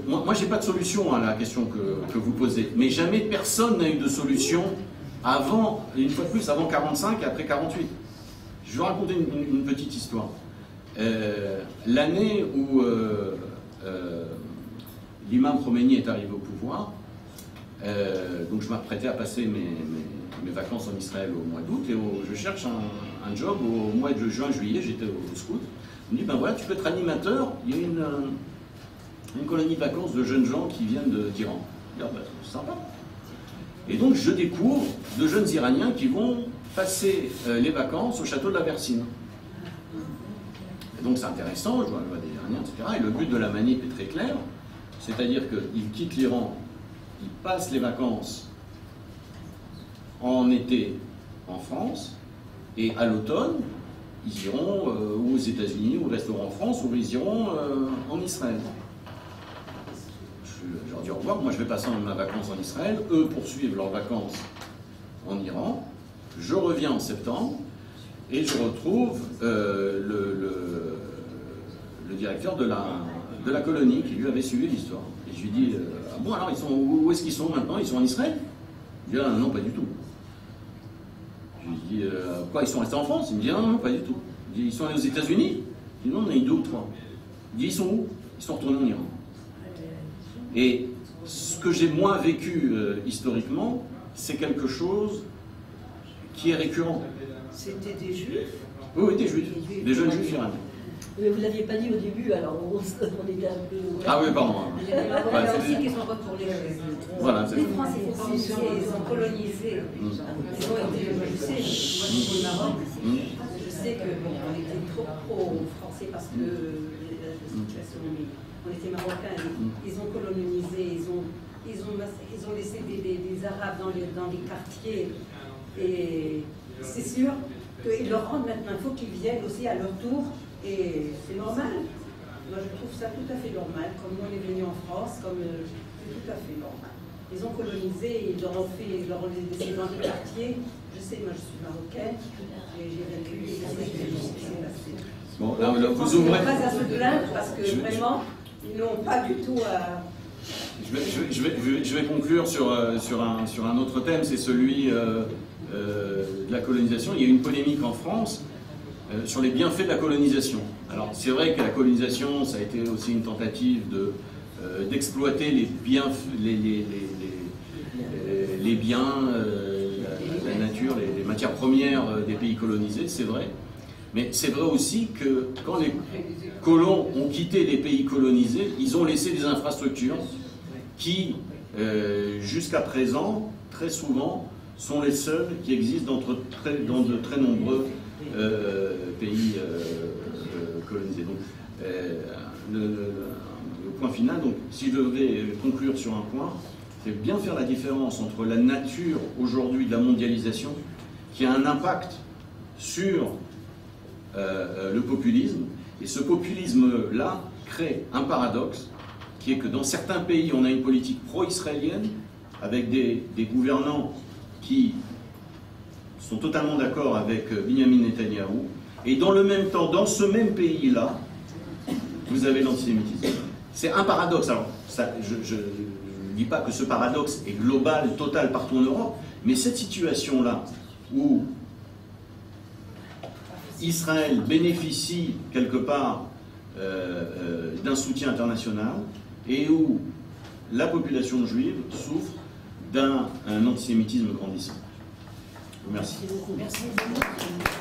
Moi, je n'ai pas de solution à la question que vous posez, mais jamais personne n'a eu de solution avant, une fois de plus, avant 45 et après 48. Je vais vous raconter une petite histoire. L'année où l'imam Khomeini est arrivé au pouvoir, donc je m'apprêtais à passer mes vacances en Israël au mois d'août, et je cherche un job au mois de juin-juillet, j'étais au scout. On me dit, ben voilà, tu peux être animateur, il y a une colonie de vacances de jeunes gens qui viennent d'Iran. Je dis, ah ben, c'est sympa. Et donc je découvre de jeunes Iraniens qui vont passer les vacances au château de la Versine. Et donc c'est intéressant, je vois des Iraniens, etc. Et le but de la manip est très clair, c'est-à-dire qu'ils quittent l'Iran, ils passent les vacances en été en France, et à l'automne, ils iront ou aux États-Unis, ou resteront en France, ou ils iront en Israël. Je leur dis au revoir, moi je vais passer ma vacance en Israël, eux poursuivent leurs vacances en Iran, je reviens en septembre, et je retrouve le directeur de la colonie qui lui avait suivi l'histoire. Et je lui dis, ah bon alors où est-ce qu'ils sont maintenant? Ils sont en Israël? Il me dit, ah, non, pas du tout. Je lui dis, quoi, ils sont restés en France? Il me dit, non, pas du tout. Je lui dis, ils sont allés aux États-Unis? Je lui dis, non, on a eu 2 ou 3. Il me dit, ils sont où? Ils sont retournés en Iran. Et ce que j'ai moins vécu historiquement, c'est quelque chose qui est récurrent. C'était des juifs? Oui, des juifs, des jeunes juifs iraniens. Mais vous ne l'aviez pas dit au début, alors on était un peu... Ah oui, pardon. Il y a aussi qui sont pas pour les juifs. Voilà, Les Français, ils ont colonisé. Ils ont été colonisés. Moi, je suis au Maroc. Je sais qu'on était trop pro-français parce que la situation, on était marocains. Ils ont colonisé, ils ont laissé des Arabes dans les quartiers. Et c'est sûr qu'ils leur rendent maintenant. Il faut qu'ils viennent aussi à leur tour. Et c'est normal. Moi, je trouve ça tout à fait normal. Comme on est venu en France, c'est tout à fait normal. Ils ont colonisé, ils leur ont laissé dans les quartiers. Je sais, moi, je suis marocaine et j'ai vécu ce qui s'est passé. Bon, là, vous ouvrez. On n'a pas à se plaindre parce que vraiment, ils n'ont pas du tout à. Je vais conclure sur un autre thème, c'est celui de la colonisation. Il y a eu une polémique en France sur les bienfaits de la colonisation. Alors c'est vrai que la colonisation, ça a été aussi une tentative d'exploiter les biens, la nature, les matières premières des pays colonisés, c'est vrai. Mais c'est vrai aussi que quand les colons ont quitté les pays colonisés, ils ont laissé des infrastructures qui, jusqu'à présent, très souvent, sont les seules qui existent dans de très nombreux pays colonisés. Donc, le point final, donc, si je devais conclure sur un point, c'est bien faire la différence entre la nature aujourd'hui de la mondialisation, qui a un impact sur le populisme, et ce populisme-là crée un paradoxe, qui est que dans certains pays, on a une politique pro-israélienne, avec des gouvernants qui sont totalement d'accord avec Benyamin Netanyahou, et dans le même temps, dans ce même pays-là, vous avez l'antisémitisme. C'est un paradoxe. Alors, ça, je ne dis pas que ce paradoxe est global, total partout en Europe, mais cette situation-là, où Israël bénéficie quelque part d'un soutien international, et où la population juive souffre d'un antisémitisme grandissant. Merci. Merci beaucoup.